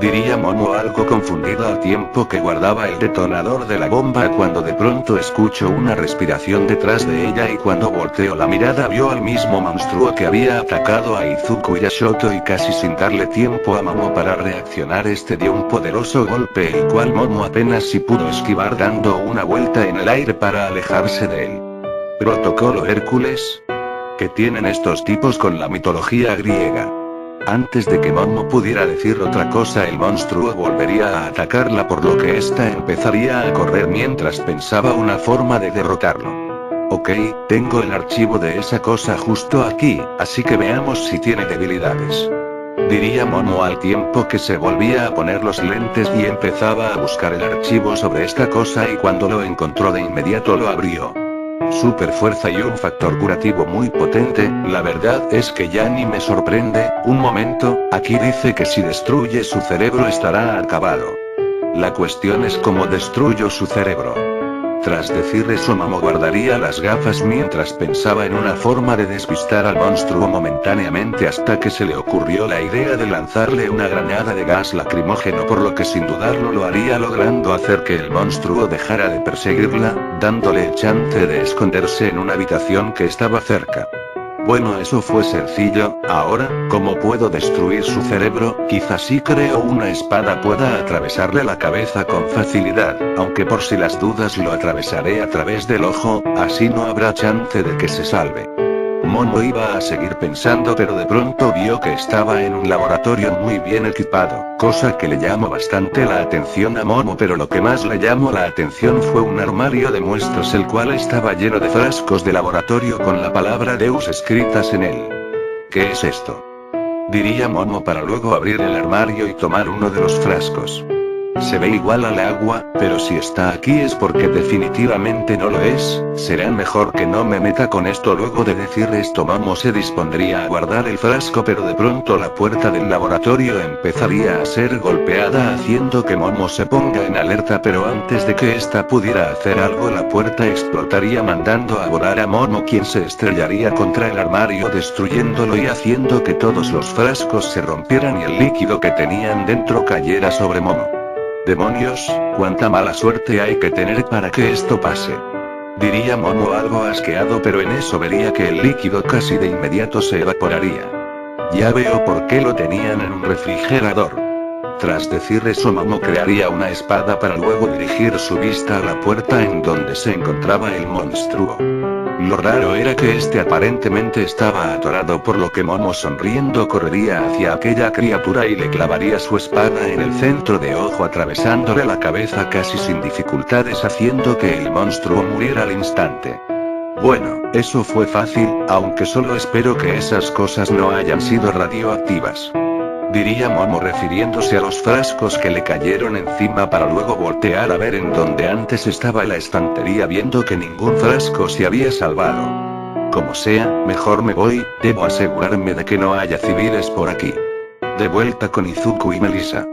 Diría Momo algo confundida al tiempo que guardaba el detonador de la bomba, cuando de pronto escuchó una respiración detrás de ella y cuando volteó la mirada vio al mismo monstruo que había atacado a Izuku y a Shoto, y casi sin darle tiempo a Momo para reaccionar, este dio un poderoso golpe el cual Momo apenas si pudo esquivar, dando una vuelta en el aire para alejarse de él. ¿Protocolo Hércules? ¿Qué tienen estos tipos con la mitología griega? Antes de que Momo pudiera decir otra cosa, el monstruo volvería a atacarla, por lo que ésta empezaría a correr mientras pensaba una forma de derrotarlo. Ok, tengo el archivo de esa cosa justo aquí, así que veamos si tiene debilidades. Diría Momo al tiempo que se volvía a poner los lentes y empezaba a buscar el archivo sobre esta cosa, y cuando lo encontró de inmediato lo abrió. Super fuerza y un factor curativo muy potente, la verdad es que ya ni me sorprende. Un momento, aquí dice que si destruye su cerebro estará acabado. La cuestión es cómo destruyo su cerebro. Tras decir eso, Momo guardaría las gafas mientras pensaba en una forma de despistar al monstruo momentáneamente, hasta que se le ocurrió la idea de lanzarle una granada de gas lacrimógeno, por lo que sin dudarlo lo haría, logrando hacer que el monstruo dejara de perseguirla, dándole chance de esconderse en una habitación que estaba cerca. Bueno, eso fue sencillo. Ahora, ¿cómo puedo destruir su cerebro? Quizás si creo una espada pueda atravesarle la cabeza con facilidad, aunque por si las dudas lo atravesaré a través del ojo, así no habrá chance de que se salve. Momo iba a seguir pensando, pero de pronto vio que estaba en un laboratorio muy bien equipado, cosa que le llamó bastante la atención a Momo, pero lo que más le llamó la atención fue un armario de muestras, el cual estaba lleno de frascos de laboratorio con la palabra Deus escritas en él. ¿Qué es esto? Diría Momo para luego abrir el armario y tomar uno de los frascos. Se ve igual al agua, pero si está aquí es porque definitivamente no lo es. Será mejor que no me meta con esto. Luego de decir esto, Momo se dispondría a guardar el frasco, pero de pronto la puerta del laboratorio empezaría a ser golpeada, haciendo que Momo se ponga en alerta, pero antes de que ésta pudiera hacer algo, la puerta explotaría mandando a volar a Momo, quien se estrellaría contra el armario destruyéndolo y haciendo que todos los frascos se rompieran y el líquido que tenían dentro cayera sobre Momo. Demonios, cuánta mala suerte hay que tener para que esto pase. Diría Momo algo asqueado, pero en eso vería que el líquido casi de inmediato se evaporaría. Ya veo por qué lo tenían en un refrigerador. Tras decir eso, Momo crearía una espada para luego dirigir su vista a la puerta en donde se encontraba el monstruo. Lo raro era que este aparentemente estaba atorado, por lo que Momo sonriendo correría hacia aquella criatura y le clavaría su espada en el centro de ojo, atravesándole la cabeza casi sin dificultades, haciendo que el monstruo muriera al instante. Bueno, eso fue fácil, aunque solo espero que esas cosas no hayan sido radioactivas. Diría Momo refiriéndose a los frascos que le cayeron encima, para luego voltear a ver en donde antes estaba la estantería, viendo que ningún frasco se había salvado. Como sea, mejor me voy, debo asegurarme de que no haya civiles por aquí. De vuelta con Izuku y Melissa.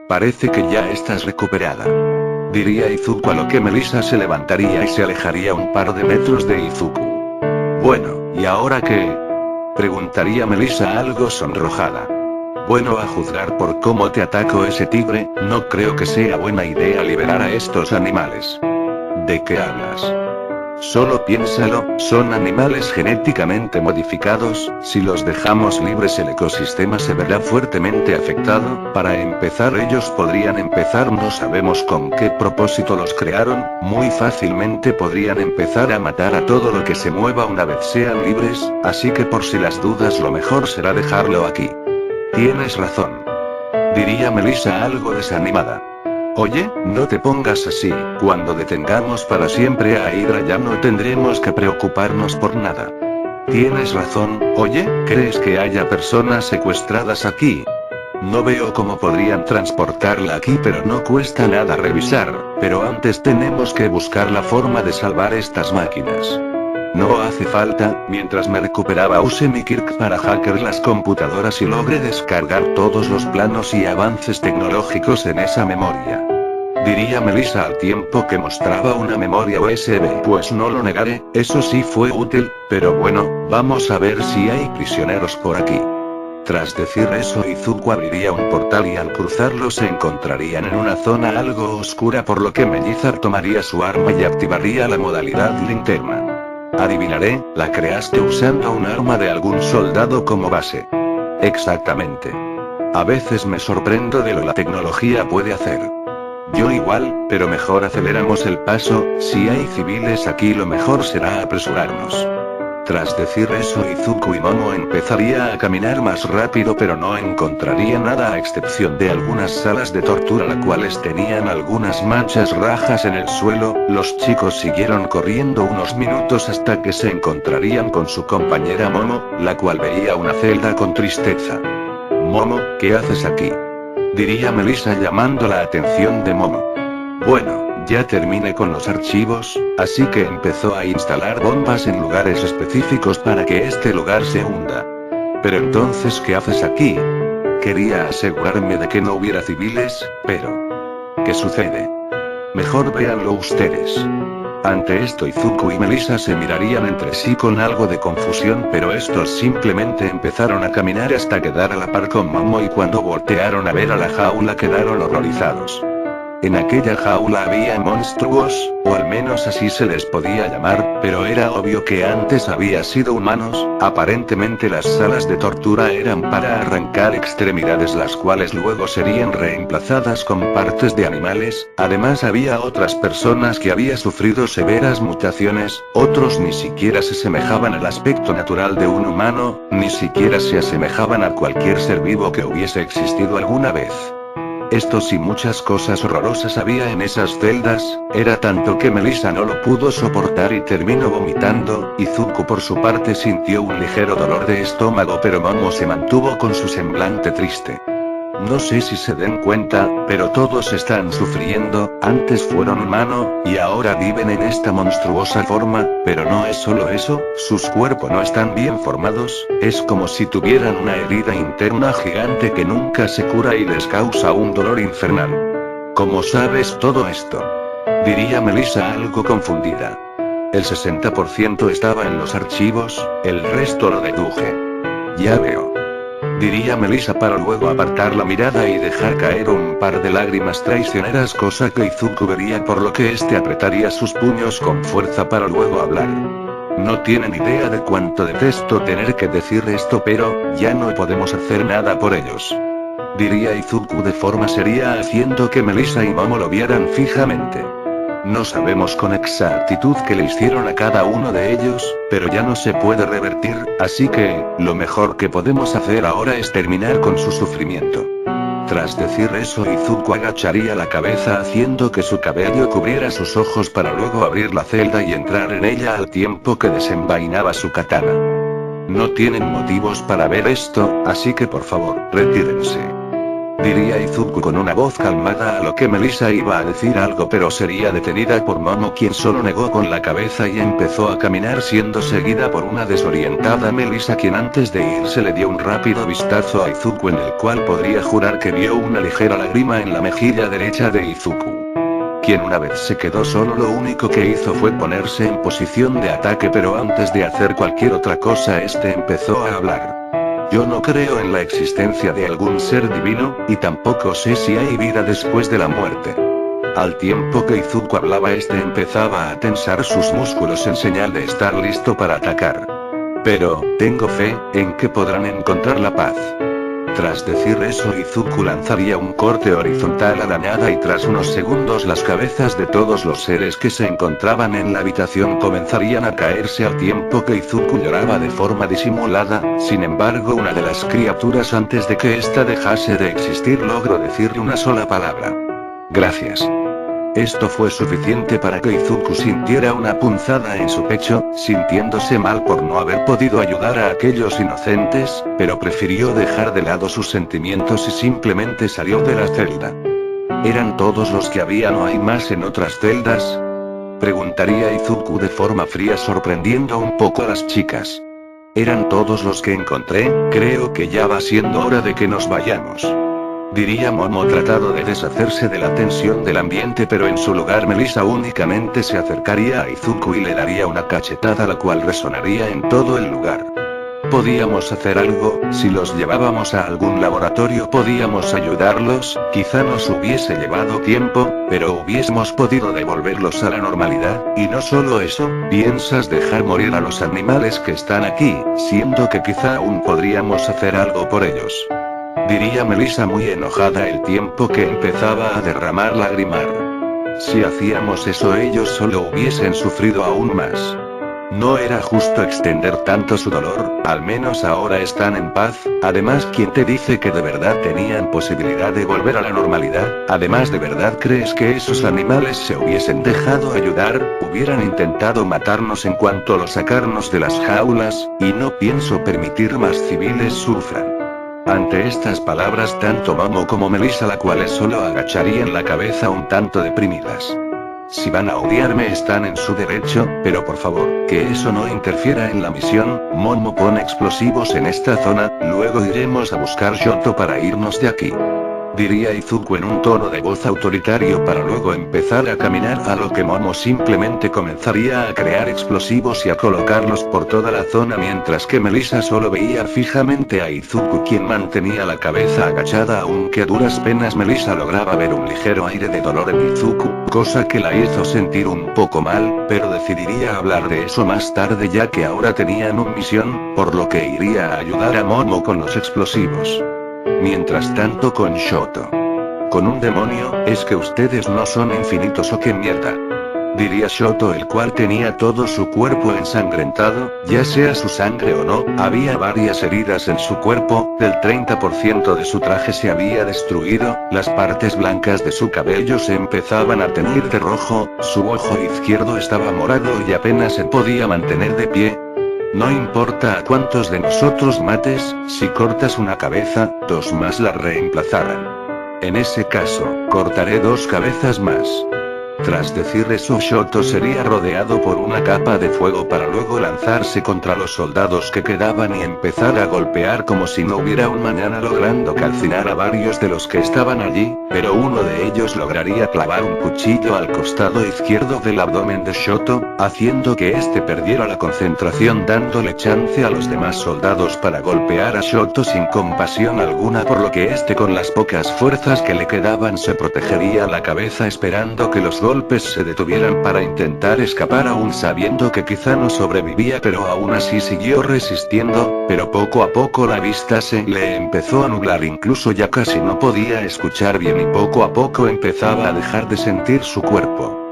Parece que ya estás recuperada. Diría Izuku, a lo que Melissa se levantaría y se alejaría un par de metros de Izuku. Bueno, ¿y ahora qué? Preguntaría Melissa algo sonrojada. Bueno, a juzgar por cómo te atacó ese tigre, no creo que sea buena idea liberar a estos animales. ¿De qué hablas? Solo piénsalo, son animales genéticamente modificados, si los dejamos libres el ecosistema se verá fuertemente afectado. Para empezar, ellos podrían empezar, no sabemos con qué propósito los crearon, muy fácilmente podrían empezar a matar a todo lo que se mueva una vez sean libres, así que por si las dudas lo mejor será dejarlo aquí. Tienes razón. Diría Melissa algo desanimada. Oye, no te pongas así, cuando detengamos para siempre a Hydra ya no tendremos que preocuparnos por nada. Tienes razón, oye, ¿crees que haya personas secuestradas aquí? No veo cómo podrían transportarla aquí, pero no cuesta nada revisar, pero antes tenemos que buscar la forma de salvar estas máquinas. No hace falta, mientras me recuperaba usé mi Kirk para hackear las computadoras y logré descargar todos los planos y avances tecnológicos en esa memoria. Diría Melissa al tiempo que mostraba una memoria USB. Pues no lo negaré, eso sí fue útil, pero bueno, vamos a ver si hay prisioneros por aquí. Tras decir eso, Izuku abriría un portal y al cruzarlo se encontrarían en una zona algo oscura, por lo que Melissa tomaría su arma y activaría la modalidad linterna. Adivinaré, la creaste usando un arma de algún soldado como base. Exactamente. A veces me sorprendo de lo que la tecnología puede hacer. Yo igual, pero mejor aceleramos el paso, si hay civiles aquí lo mejor será apresurarnos. Tras decir eso, Izuku y Momo empezaría a caminar más rápido, pero no encontraría nada a excepción de algunas salas de tortura, las cuales tenían algunas manchas rajas en el suelo. Los chicos siguieron corriendo unos minutos hasta que se encontrarían con su compañera Momo, la cual veía una celda con tristeza. Momo, ¿qué haces aquí? Diría Melissa llamando la atención de Momo. Bueno, ya terminé con los archivos, así que empezó a instalar bombas en lugares específicos para que este lugar se hunda. Pero entonces, ¿qué haces aquí? Quería asegurarme de que no hubiera civiles, pero... ¿qué sucede? Mejor véanlo ustedes. Ante esto, Izuku y Melissa se mirarían entre sí con algo de confusión, pero estos simplemente empezaron a caminar hasta quedar a la par con Momo, y cuando voltearon a ver a la jaula quedaron horrorizados. En aquella jaula había monstruos, o al menos así se les podía llamar, pero era obvio que antes había sido humanos. Aparentemente las salas de tortura eran para arrancar extremidades, las cuales luego serían reemplazadas con partes de animales. Además había otras personas que habían sufrido severas mutaciones, otros ni siquiera se asemejaban al aspecto natural de un humano, ni siquiera se asemejaban a cualquier ser vivo que hubiese existido alguna vez. Estos y muchas cosas horrorosas había en esas celdas, era tanto que Melissa no lo pudo soportar y terminó vomitando. Izuku por su parte sintió un ligero dolor de estómago, pero Momo se mantuvo con su semblante triste. No sé si se den cuenta, pero todos están sufriendo, antes fueron humanos, y ahora viven en esta monstruosa forma, pero no es solo eso, sus cuerpos no están bien formados, es como si tuvieran una herida interna gigante que nunca se cura y les causa un dolor infernal. ¿Cómo sabes todo esto? Diría Melissa algo confundida. El 60% estaba en los archivos, el resto lo deduje. Ya veo. Diría Melissa para luego apartar la mirada y dejar caer un par de lágrimas traicioneras, cosa que Izuku vería, por lo que este apretaría sus puños con fuerza para luego hablar. No tienen idea de cuánto detesto tener que decir esto, pero ya no podemos hacer nada por ellos. Diría Izuku de forma seria, haciendo que Melissa y Momo lo vieran fijamente. No sabemos con exactitud qué le hicieron a cada uno de ellos, pero ya no se puede revertir, así que, lo mejor que podemos hacer ahora es terminar con su sufrimiento. Tras decir eso, Izuku agacharía la cabeza haciendo que su cabello cubriera sus ojos para luego abrir la celda y entrar en ella al tiempo que desenvainaba su katana. No tienen motivos para ver esto, así que por favor, retírense. Diría Izuku con una voz calmada, a lo que Melissa iba a decir algo, pero sería detenida por Momo, quien solo negó con la cabeza y empezó a caminar, siendo seguida por una desorientada Melissa, quien antes de irse le dio un rápido vistazo a Izuku, en el cual podría jurar que vio una ligera lágrima en la mejilla derecha de Izuku. Quien una vez se quedó solo, lo único que hizo fue ponerse en posición de ataque, pero antes de hacer cualquier otra cosa este empezó a hablar. Yo no creo en la existencia de algún ser divino, y tampoco sé si hay vida después de la muerte. Al tiempo que Izuku hablaba, este empezaba a tensar sus músculos en señal de estar listo para atacar. Pero, tengo fe, en que podrán encontrar la paz. Tras decir eso, Izuku lanzaría un corte horizontal a la nada y tras unos segundos las cabezas de todos los seres que se encontraban en la habitación comenzarían a caerse al tiempo que Izuku lloraba de forma disimulada. Sin embargo, una de las criaturas, antes de que ésta dejase de existir, logró decirle una sola palabra: gracias. Esto fue suficiente para que Izuku sintiera una punzada en su pecho, sintiéndose mal por no haber podido ayudar a aquellos inocentes, pero prefirió dejar de lado sus sentimientos y simplemente salió de la celda. ¿Eran todos los que había? ¿No hay más en otras celdas?, preguntaría Izuku de forma fría, sorprendiendo un poco a las chicas. ¿Eran todos los que encontré? Creo que ya va siendo hora de que nos vayamos, diría Momo, tratado de deshacerse de la tensión del ambiente, pero en su lugar Melissa únicamente se acercaría a Izuku y le daría una cachetada, la cual resonaría en todo el lugar. Podíamos hacer algo, si los llevábamos a algún laboratorio podíamos ayudarlos, quizá nos hubiese llevado tiempo, pero hubiésemos podido devolverlos a la normalidad, y no solo eso, ¿piensas dejar morir a los animales que están aquí, siendo que quizá aún podríamos hacer algo por ellos?, diría Melissa muy enojada, el tiempo que empezaba a derramar lagrimar. Si hacíamos eso, ellos solo hubiesen sufrido aún más. No era justo extender tanto su dolor, al menos ahora están en paz. Además, ¿quién te dice que de verdad tenían posibilidad de volver a la normalidad? Además, ¿de verdad crees que esos animales se hubiesen dejado ayudar? Hubieran intentado matarnos en cuanto a sacarnos de las jaulas, y no pienso permitir más civiles sufran. Ante estas palabras, tanto Momo como Melissa, la cuales solo agacharían la cabeza un tanto deprimidas. Si van a odiarme están en su derecho, pero por favor, que eso no interfiera en la misión. Momo pone explosivos en esta zona, luego iremos a buscar Shoto para irnos de aquí, diría Izuku en un tono de voz autoritario para luego empezar a caminar, a lo que Momo simplemente comenzaría a crear explosivos y a colocarlos por toda la zona, mientras que Melissa solo veía fijamente a Izuku, quien mantenía la cabeza agachada, aunque a duras penas Melissa lograba ver un ligero aire de dolor en Izuku, cosa que la hizo sentir un poco mal, pero decidiría hablar de eso más tarde, ya que ahora tenían una misión, por lo que iría a ayudar a Momo con los explosivos. Mientras tanto, con Shoto. ¿Con un demonio? ¿Es que ustedes no son infinitos o qué mierda?, diría Shoto, el cual tenía todo su cuerpo ensangrentado, ya sea su sangre o no. Había varias heridas en su cuerpo, del 30% de su traje se había destruido, las partes blancas de su cabello se empezaban a teñir de rojo, su ojo izquierdo estaba morado y apenas se podía mantener de pie. No importa a cuántos de nosotros mates, si cortas una cabeza, 2 más la reemplazarán. En ese caso, cortaré 2 cabezas más. Tras decir eso, Shoto sería rodeado por una capa de fuego para luego lanzarse contra los soldados que quedaban y empezar a golpear como si no hubiera un mañana, logrando calcinar a varios de los que estaban allí, pero uno de ellos lograría clavar un cuchillo al costado izquierdo del abdomen de Shoto, haciendo que éste perdiera la concentración, dándole chance a los demás soldados para golpear a Shoto sin compasión alguna, por lo que éste, con las pocas fuerzas que le quedaban, se protegería la cabeza esperando que los golpes se detuvieran para intentar escapar, aún sabiendo que quizá no sobrevivía, pero aún así siguió resistiendo, pero poco a poco la vista se le empezó a nublar, incluso ya casi no podía escuchar bien y poco a poco empezaba a dejar de sentir su cuerpo.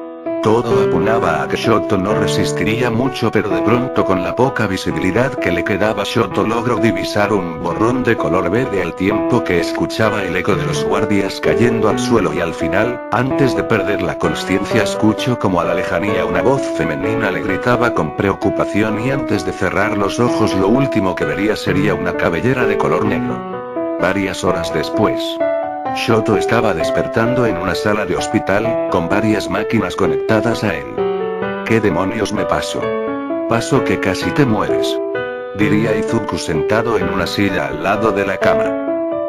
Todo apunaba a que Shoto no resistiría mucho, pero de pronto, con la poca visibilidad que le quedaba, Shoto logró divisar un borrón de color verde al tiempo que escuchaba el eco de los guardias cayendo al suelo, y al final, antes de perder la consciencia, escuchó como a la lejanía una voz femenina le gritaba con preocupación, y antes de cerrar los ojos lo último que vería sería una cabellera de color negro. Varias horas después, Shoto estaba despertando en una sala de hospital, con varias máquinas conectadas a él. ¿Qué demonios me pasó? Pasó que casi te mueres, diría Izuku sentado en una silla al lado de la cama.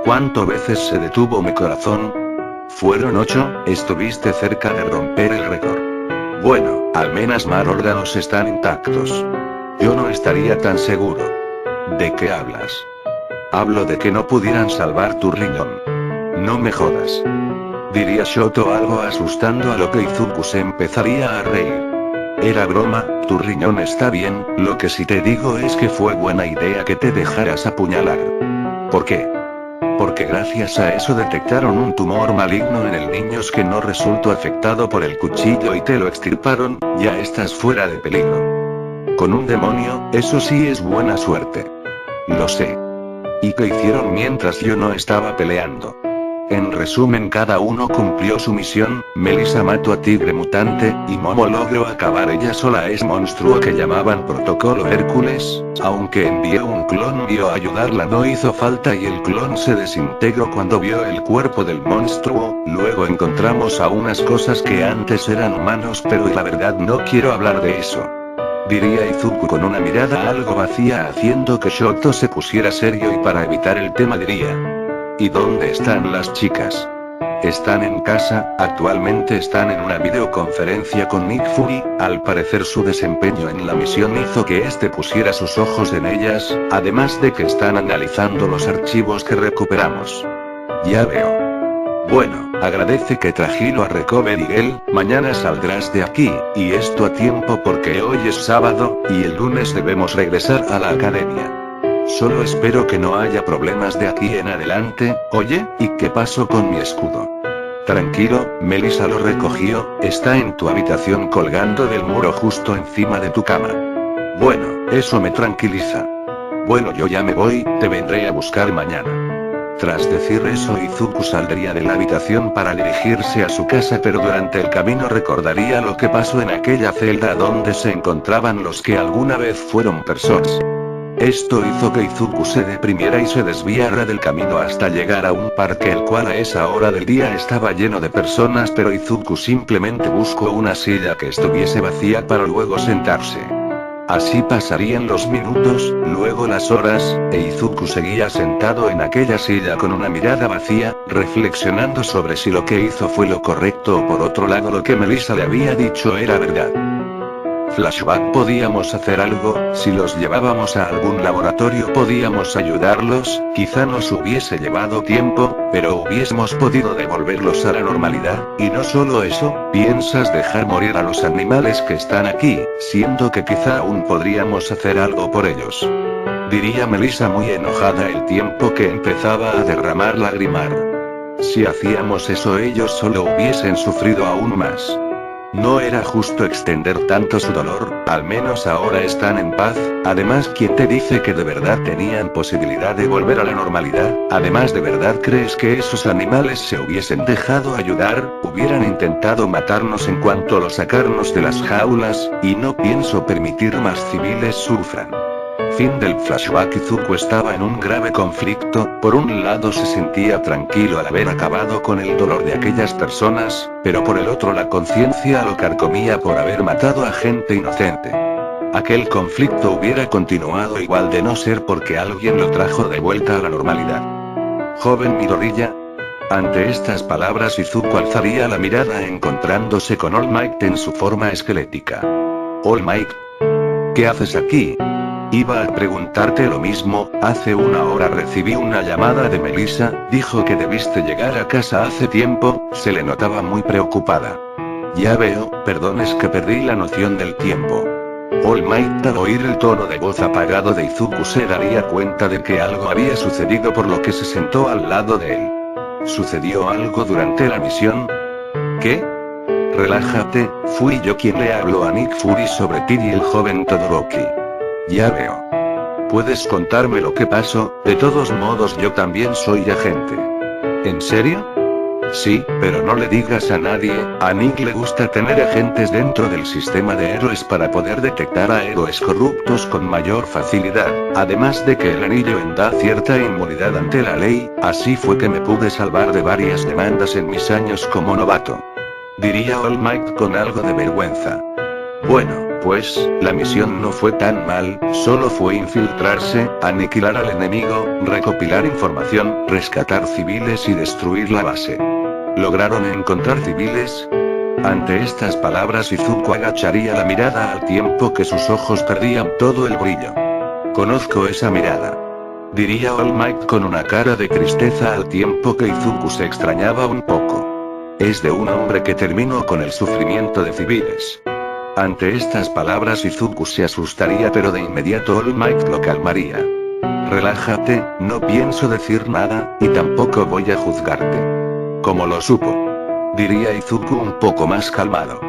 ¿Cuántas veces se detuvo mi corazón? Fueron 8, estuviste cerca de romper el récord. Bueno, al menos más órganos están intactos. Yo no estaría tan seguro. ¿De qué hablas? Hablo de que no pudieran salvar tu riñón. No me jodas, diría Shoto algo asustando, a lo que Izuku se empezaría a reír. Era broma, tu riñón está bien, lo que sí te digo es que fue buena idea que te dejaras apuñalar. ¿Por qué? Porque gracias a eso detectaron un tumor maligno en el niño que no resultó afectado por el cuchillo y te lo extirparon, ya estás fuera de peligro. Con un demonio, eso sí es buena suerte. Lo sé. ¿Y qué hicieron mientras yo no estaba peleando? En resumen, cada uno cumplió su misión. Melissa mató a Tigre Mutante, y Momo logró acabar ella sola a ese monstruo que llamaban Protocolo Hércules, aunque envió un clon a ayudarla no hizo falta, y el clon se desintegró cuando vio el cuerpo del monstruo. Luego encontramos a unas cosas que antes eran humanos, pero la verdad no quiero hablar de eso, diría Izuku con una mirada algo vacía, haciendo que Shoto se pusiera serio, y para evitar el tema diría: ¿y dónde están las chicas? Están en casa, actualmente están en una videoconferencia con Nick Fury. Al parecer su desempeño en la misión hizo que este pusiera sus ojos en ellas, además de que están analizando los archivos que recuperamos. Ya veo. Bueno, agradece que trajilo a Recover Eagle, mañana saldrás de aquí, y esto a tiempo porque hoy es sábado, y el lunes debemos regresar a la academia. Solo espero que no haya problemas de aquí en adelante. Oye, ¿y qué pasó con mi escudo? Tranquilo, Melissa lo recogió, está en tu habitación colgando del muro justo encima de tu cama. Bueno, eso me tranquiliza. Bueno, yo ya me voy, te vendré a buscar mañana. Tras decir eso, Izuku saldría de la habitación para dirigirse a su casa, pero durante el camino recordaría lo que pasó en aquella celda donde se encontraban los que alguna vez fueron personas. Esto hizo que Izuku se deprimiera y se desviara del camino hasta llegar a un parque, el cual a esa hora del día estaba lleno de personas, pero Izuku simplemente buscó una silla que estuviese vacía para luego sentarse. Así pasarían los minutos, luego las horas, e Izuku seguía sentado en aquella silla con una mirada vacía, reflexionando sobre si lo que hizo fue lo correcto o por otro lado lo que Melissa le había dicho era verdad. Flashback: podíamos hacer algo, si los llevábamos a algún laboratorio podíamos ayudarlos, quizá nos hubiese llevado tiempo, pero hubiésemos podido devolverlos a la normalidad, y no solo eso, piensas dejar morir a los animales que están aquí, siendo que quizá aún podríamos hacer algo por ellos, diría Melissa muy enojada el tiempo que empezaba a derramar lagrimar. Si hacíamos eso ellos solo hubiesen sufrido aún más. No era justo extender tanto su dolor, al menos ahora están en paz. Además, ¿quién te dice que de verdad tenían posibilidad de volver a la normalidad? Además, ¿de verdad crees que esos animales se hubiesen dejado ayudar? Hubieran intentado matarnos en cuanto lo sacarnos de las jaulas, y no pienso permitir más civiles sufran. fin del flashback Izuku estaba en un grave conflicto, por un lado se sentía tranquilo al haber acabado con el dolor de aquellas personas, pero por el otro la conciencia lo carcomía por haber matado a gente inocente. Aquel conflicto hubiera continuado igual de no ser porque alguien lo trajo de vuelta a la normalidad. Joven Midoriya. Ante estas palabras Izuku alzaría la mirada encontrándose con All Might en su forma esquelética. All Might. ¿Qué haces aquí? Iba a preguntarte lo mismo, hace una hora recibí una llamada de Melissa, dijo que debiste llegar a casa hace tiempo, se le notaba muy preocupada. Ya veo, perdón, es que perdí la noción del tiempo. All Might al oír el tono de voz apagado de Izuku se daría cuenta de que algo había sucedido por lo que se sentó al lado de él. ¿Sucedió algo durante la misión? ¿Qué? Relájate, fui yo quien le habló a Nick Fury sobre ti y el joven Todoroki. Ya veo. ¿Puedes contarme lo que pasó? De todos modos yo también soy agente. ¿En serio? Sí, pero no le digas a nadie, a Nick le gusta tener agentes dentro del sistema de héroes para poder detectar a héroes corruptos con mayor facilidad, además de que el anillo da cierta inmunidad ante la ley, así fue que me pude salvar de varias demandas en mis años como novato. Diría All Might con algo de vergüenza. Bueno, pues, la misión no fue tan mal, solo fue infiltrarse, aniquilar al enemigo, recopilar información, rescatar civiles y destruir la base. ¿Lograron encontrar civiles? Ante estas palabras Izuku agacharía la mirada al tiempo que sus ojos perdían todo el brillo. Conozco esa mirada. Diría All Might con una cara de tristeza al tiempo que Izuku se extrañaba un poco. Es de un hombre que terminó con el sufrimiento de civiles. Ante estas palabras Izuku se asustaría pero de inmediato All Might lo calmaría. Relájate, no pienso decir nada, y tampoco voy a juzgarte. ¿Cómo lo supo? Diría Izuku un poco más calmado.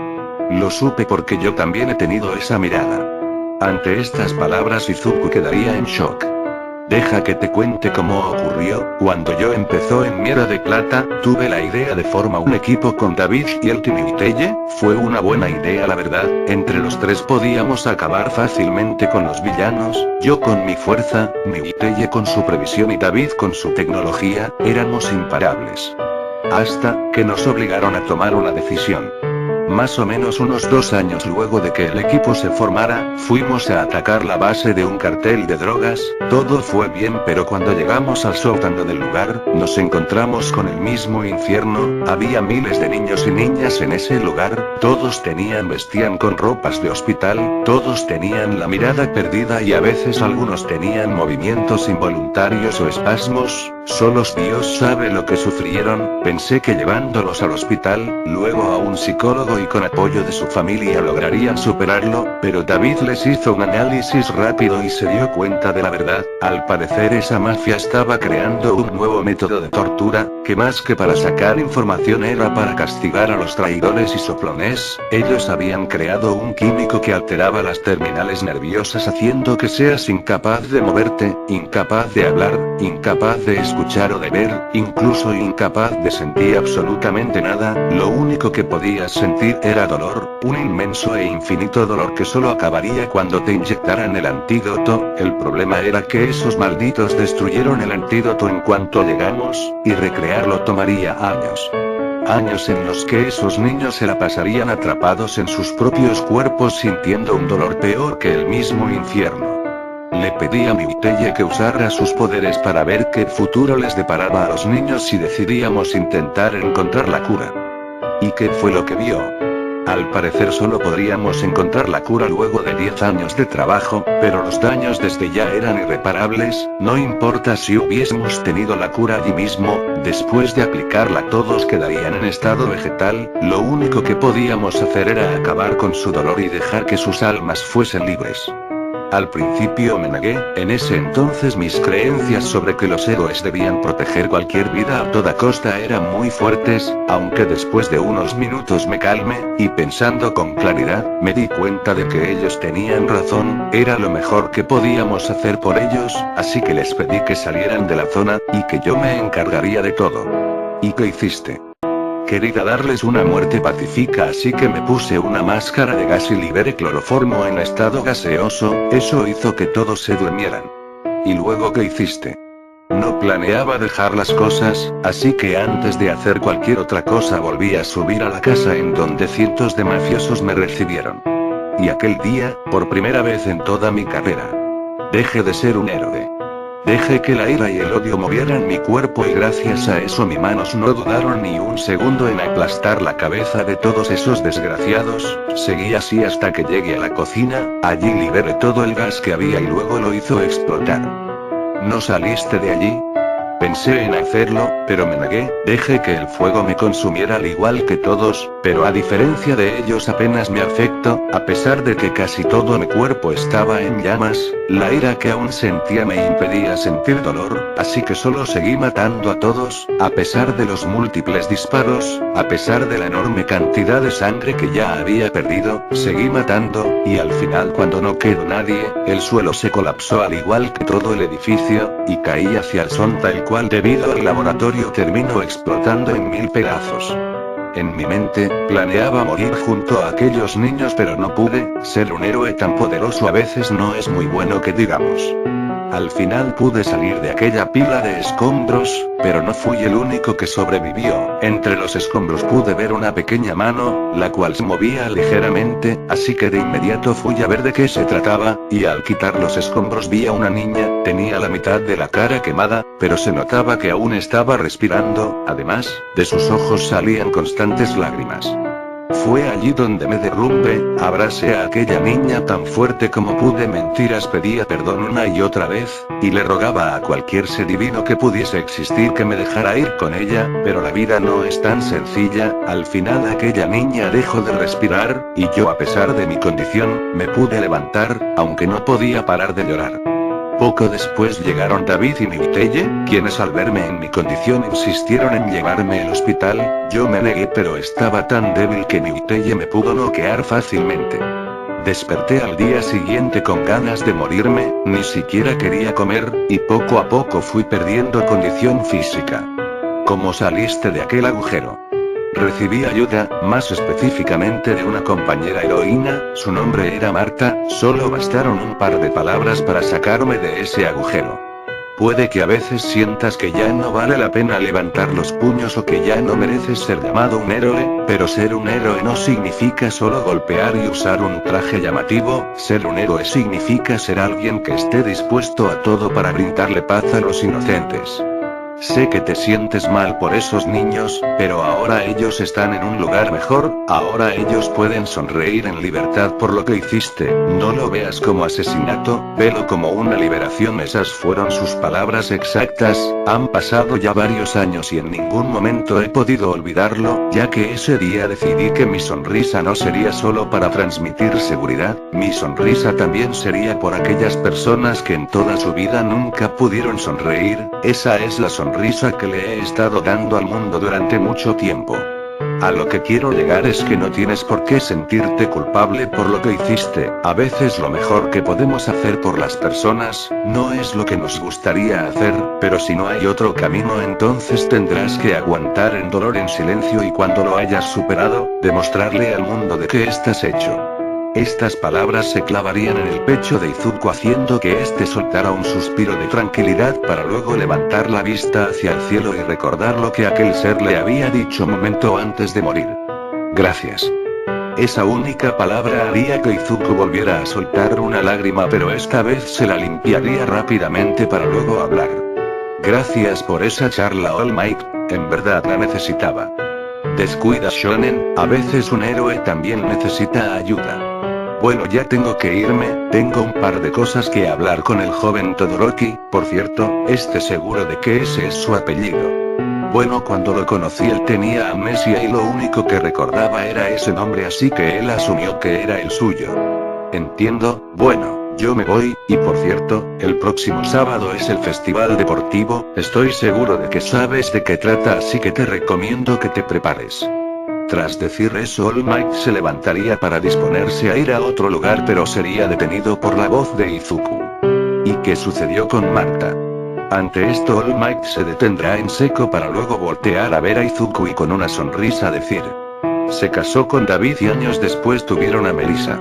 Lo supe porque yo también he tenido esa mirada. Ante estas palabras Izuku quedaría en shock. Deja que te cuente cómo ocurrió. Cuando yo empezó en mi era de plata, tuve la idea de formar un equipo con David y el Team Iteye, fue una buena idea la verdad, entre los tres podíamos acabar fácilmente con los villanos, yo con mi fuerza, Iteye con su previsión y David con su tecnología, éramos imparables. Hasta que nos obligaron a tomar una decisión. Más o menos unos 2 años luego de que el equipo se formara, fuimos a atacar la base de un cartel de drogas, todo fue bien pero cuando llegamos al sótano del lugar, nos encontramos con el mismo infierno, había miles de niños y niñas en ese lugar, todos vestían con ropas de hospital, todos tenían la mirada perdida y a veces algunos tenían movimientos involuntarios o espasmos, solo Dios sabe lo que sufrieron, pensé que llevándolos al hospital, luego a un psicólogo y con apoyo de su familia lograrían superarlo, pero David les hizo un análisis rápido y se dio cuenta de la verdad, al parecer esa mafia estaba creando un nuevo método de tortura, que más que para sacar información era para castigar a los traidores y soplones, ellos habían creado un químico que alteraba las terminales nerviosas haciendo que seas incapaz de moverte, incapaz de hablar, incapaz de escuchar o de ver, incluso incapaz de sentir absolutamente nada, lo único que podías sentir era dolor, un inmenso e infinito dolor que solo acabaría cuando te inyectaran el antídoto, el problema era que esos malditos destruyeron el antídoto en cuanto llegamos, y recrearlo tomaría años. Años en los que esos niños se la pasarían atrapados en sus propios cuerpos sintiendo un dolor peor que el mismo infierno. Le pedí a Iteye que usara sus poderes para ver qué futuro les deparaba a los niños si decidíamos intentar encontrar la cura. ¿Y qué fue lo que vio? Al parecer solo podríamos encontrar la cura luego de 10 años de trabajo, pero los daños desde ya eran irreparables, no importa si hubiésemos tenido la cura allí mismo, después de aplicarla todos quedarían en estado vegetal, lo único que podíamos hacer era acabar con su dolor y dejar que sus almas fuesen libres. Al principio me negué, en ese entonces mis creencias sobre que los héroes debían proteger cualquier vida a toda costa eran muy fuertes, aunque después de unos minutos me calmé, y pensando con claridad, me di cuenta de que ellos tenían razón, era lo mejor que podíamos hacer por ellos, así que les pedí que salieran de la zona, y que yo me encargaría de todo. ¿Y qué hiciste? Quería darles una muerte pacífica, así que me puse una máscara de gas y liberé cloroformo en estado gaseoso, eso hizo que todos se durmieran. ¿Y luego qué hiciste? No planeaba dejar las cosas, así que antes de hacer cualquier otra cosa volví a subir a la casa en donde cientos de mafiosos me recibieron. Y aquel día, por primera vez en toda mi carrera, dejé de ser un héroe. Dejé que la ira y el odio movieran mi cuerpo y gracias a eso mis manos no dudaron ni un segundo en aplastar la cabeza de todos esos desgraciados. Seguí así hasta que llegué a la cocina, allí liberé todo el gas que había y luego lo hizo explotar. ¿No saliste de allí? Pensé en hacerlo, pero me negué, dejé que el fuego me consumiera al igual que todos, pero a diferencia de ellos apenas me afectó, a pesar de que casi todo mi cuerpo estaba en llamas, la ira que aún sentía me impedía sentir dolor, así que solo seguí matando a todos, a pesar de los múltiples disparos, a pesar de la enorme cantidad de sangre que ya había perdido, seguí matando, y al final cuando no quedó nadie, el suelo se colapsó al igual que todo el edificio, y caí hacia el son tal cual debido al laboratorio terminó explotando en 1000 pedazos. En mi mente, planeaba morir junto a aquellos niños pero no pude, ser un héroe tan poderoso a veces no es muy bueno que digamos. Al final pude salir de aquella pila de escombros, pero no fui el único que sobrevivió. Entre los escombros pude ver una pequeña mano, la cual se movía ligeramente, así que de inmediato fui a ver de qué se trataba, y al quitar los escombros vi a una niña, tenía la mitad de la cara quemada, pero se notaba que aún estaba respirando, además, de sus ojos salían constantes lágrimas. Fue allí donde me derrumbé, abracé a aquella niña tan fuerte como pude, mentiras pedía perdón una y otra vez, y le rogaba a cualquier ser divino que pudiese existir que me dejara ir con ella, pero la vida no es tan sencilla, al final aquella niña dejó de respirar, y yo a pesar de mi condición, me pude levantar, aunque no podía parar de llorar. Poco después llegaron David y Nivitelle, quienes al verme en mi condición insistieron en llevarme al hospital, yo me negué pero estaba tan débil que Nivitelle me pudo noquear fácilmente. Desperté al día siguiente con ganas de morirme, ni siquiera quería comer, y poco a poco fui perdiendo condición física. ¿Cómo saliste de aquel agujero? Recibí ayuda, más específicamente de una compañera heroína, su nombre era Marta, solo bastaron un par de palabras para sacarme de ese agujero. Puede que a veces sientas que ya no vale la pena levantar los puños o que ya no mereces ser llamado un héroe, pero ser un héroe no significa solo golpear y usar un traje llamativo, ser un héroe significa ser alguien que esté dispuesto a todo para brindarle paz a los inocentes. Sé que te sientes mal por esos niños, pero ahora ellos están en un lugar mejor, ahora ellos pueden sonreír en libertad por lo que hiciste, no lo veas como asesinato, velo como una liberación. Esas fueron sus palabras exactas. Han pasado ya varios años y en ningún momento he podido olvidarlo, ya que ese día decidí que mi sonrisa no sería solo para transmitir seguridad, mi sonrisa también sería por aquellas personas que en toda su vida nunca pudieron sonreír. Esa es la sonrisa que le he estado dando al mundo durante mucho tiempo. A lo que quiero llegar es que no tienes por qué sentirte culpable por lo que hiciste, a veces lo mejor que podemos hacer por las personas, no es lo que nos gustaría hacer, pero si no hay otro camino entonces tendrás que aguantar el dolor en silencio y cuando lo hayas superado, demostrarle al mundo de qué estás hecho. Estas palabras se clavarían en el pecho de Izuku haciendo que éste soltara un suspiro de tranquilidad para luego levantar la vista hacia el cielo y recordar lo que aquel ser le había dicho un momento antes de morir. Gracias. Esa única palabra haría que Izuku volviera a soltar una lágrima, pero esta vez se la limpiaría rápidamente para luego hablar. Gracias por esa charla, All Might, en verdad la necesitaba. Descuida, Shonen, a veces un héroe también necesita ayuda. Bueno, ya tengo que irme, tengo un par de cosas que hablar con el joven Todoroki, por cierto, seguro de que ese es su apellido. Bueno, cuando lo conocí él tenía amnesia y lo único que recordaba era ese nombre, así que él asumió que era el suyo. Entiendo, bueno, yo me voy, y por cierto, el próximo sábado es el festival deportivo, estoy seguro de que sabes de qué trata, así que te recomiendo que te prepares. Tras decir eso, All Might se levantaría para disponerse a ir a otro lugar, pero sería detenido por la voz de Izuku. ¿Y qué sucedió con Marta? Ante esto All Might se detendrá en seco para luego voltear a ver a Izuku y con una sonrisa decir: se casó con David y años después tuvieron a Melissa.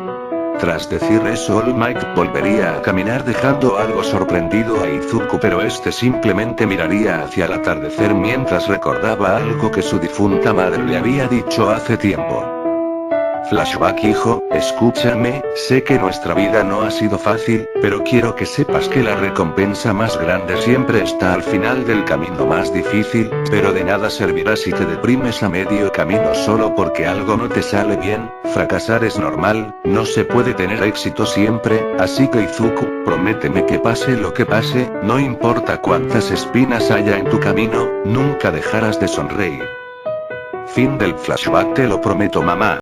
Tras decir eso All Might volvería a caminar dejando algo sorprendido a Izuku, pero este simplemente miraría hacia el atardecer mientras recordaba algo que su difunta madre le había dicho hace tiempo. Flashback: hijo, escúchame, sé que nuestra vida no ha sido fácil, pero quiero que sepas que la recompensa más grande siempre está al final del camino más difícil, pero de nada servirá si te deprimes a medio camino solo porque algo no te sale bien. Fracasar es normal, no se puede tener éxito siempre, así que Izuku, prométeme que pase lo que pase, no importa cuántas espinas haya en tu camino, nunca dejarás de sonreír. Fin del flashback. Te lo prometo, mamá.